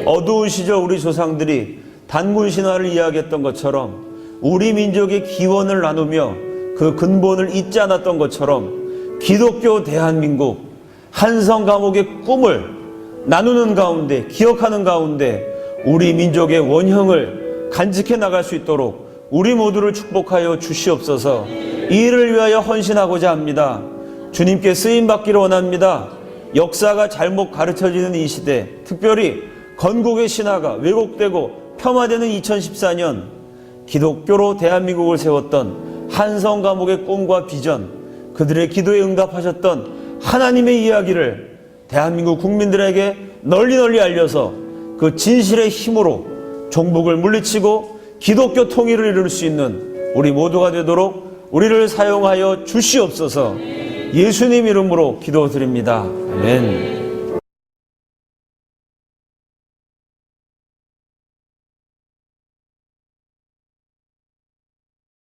어두운 시절 우리 조상들이 단군 신화를 이야기했던 것처럼 우리 민족의 기원을 나누며 그 근본을 잊지 않았던 것처럼 기독교 대한민국 한성 감옥의 꿈을 나누는 가운데, 기억하는 가운데 우리 민족의 원형을 간직해 나갈 수 있도록 우리 모두를 축복하여 주시옵소서. 이 일을 위하여 헌신하고자 합니다. 주님께 쓰임받기를 원합니다. 역사가 잘못 가르쳐지는 이 시대, 특별히 건국의 신화가 왜곡되고 폄하되는 2014년, 기독교로 대한민국을 세웠던 한성 감옥의 꿈과 비전, 그들의 기도에 응답하셨던 하나님의 이야기를 대한민국 국민들에게 널리 알려서 그 진실의 힘으로 종북을 물리치고 기독교 통일을 이룰 수 있는 우리 모두가 되도록 우리를 사용하여 주시옵소서. 예수님 이름으로 기도드립니다. 아멘.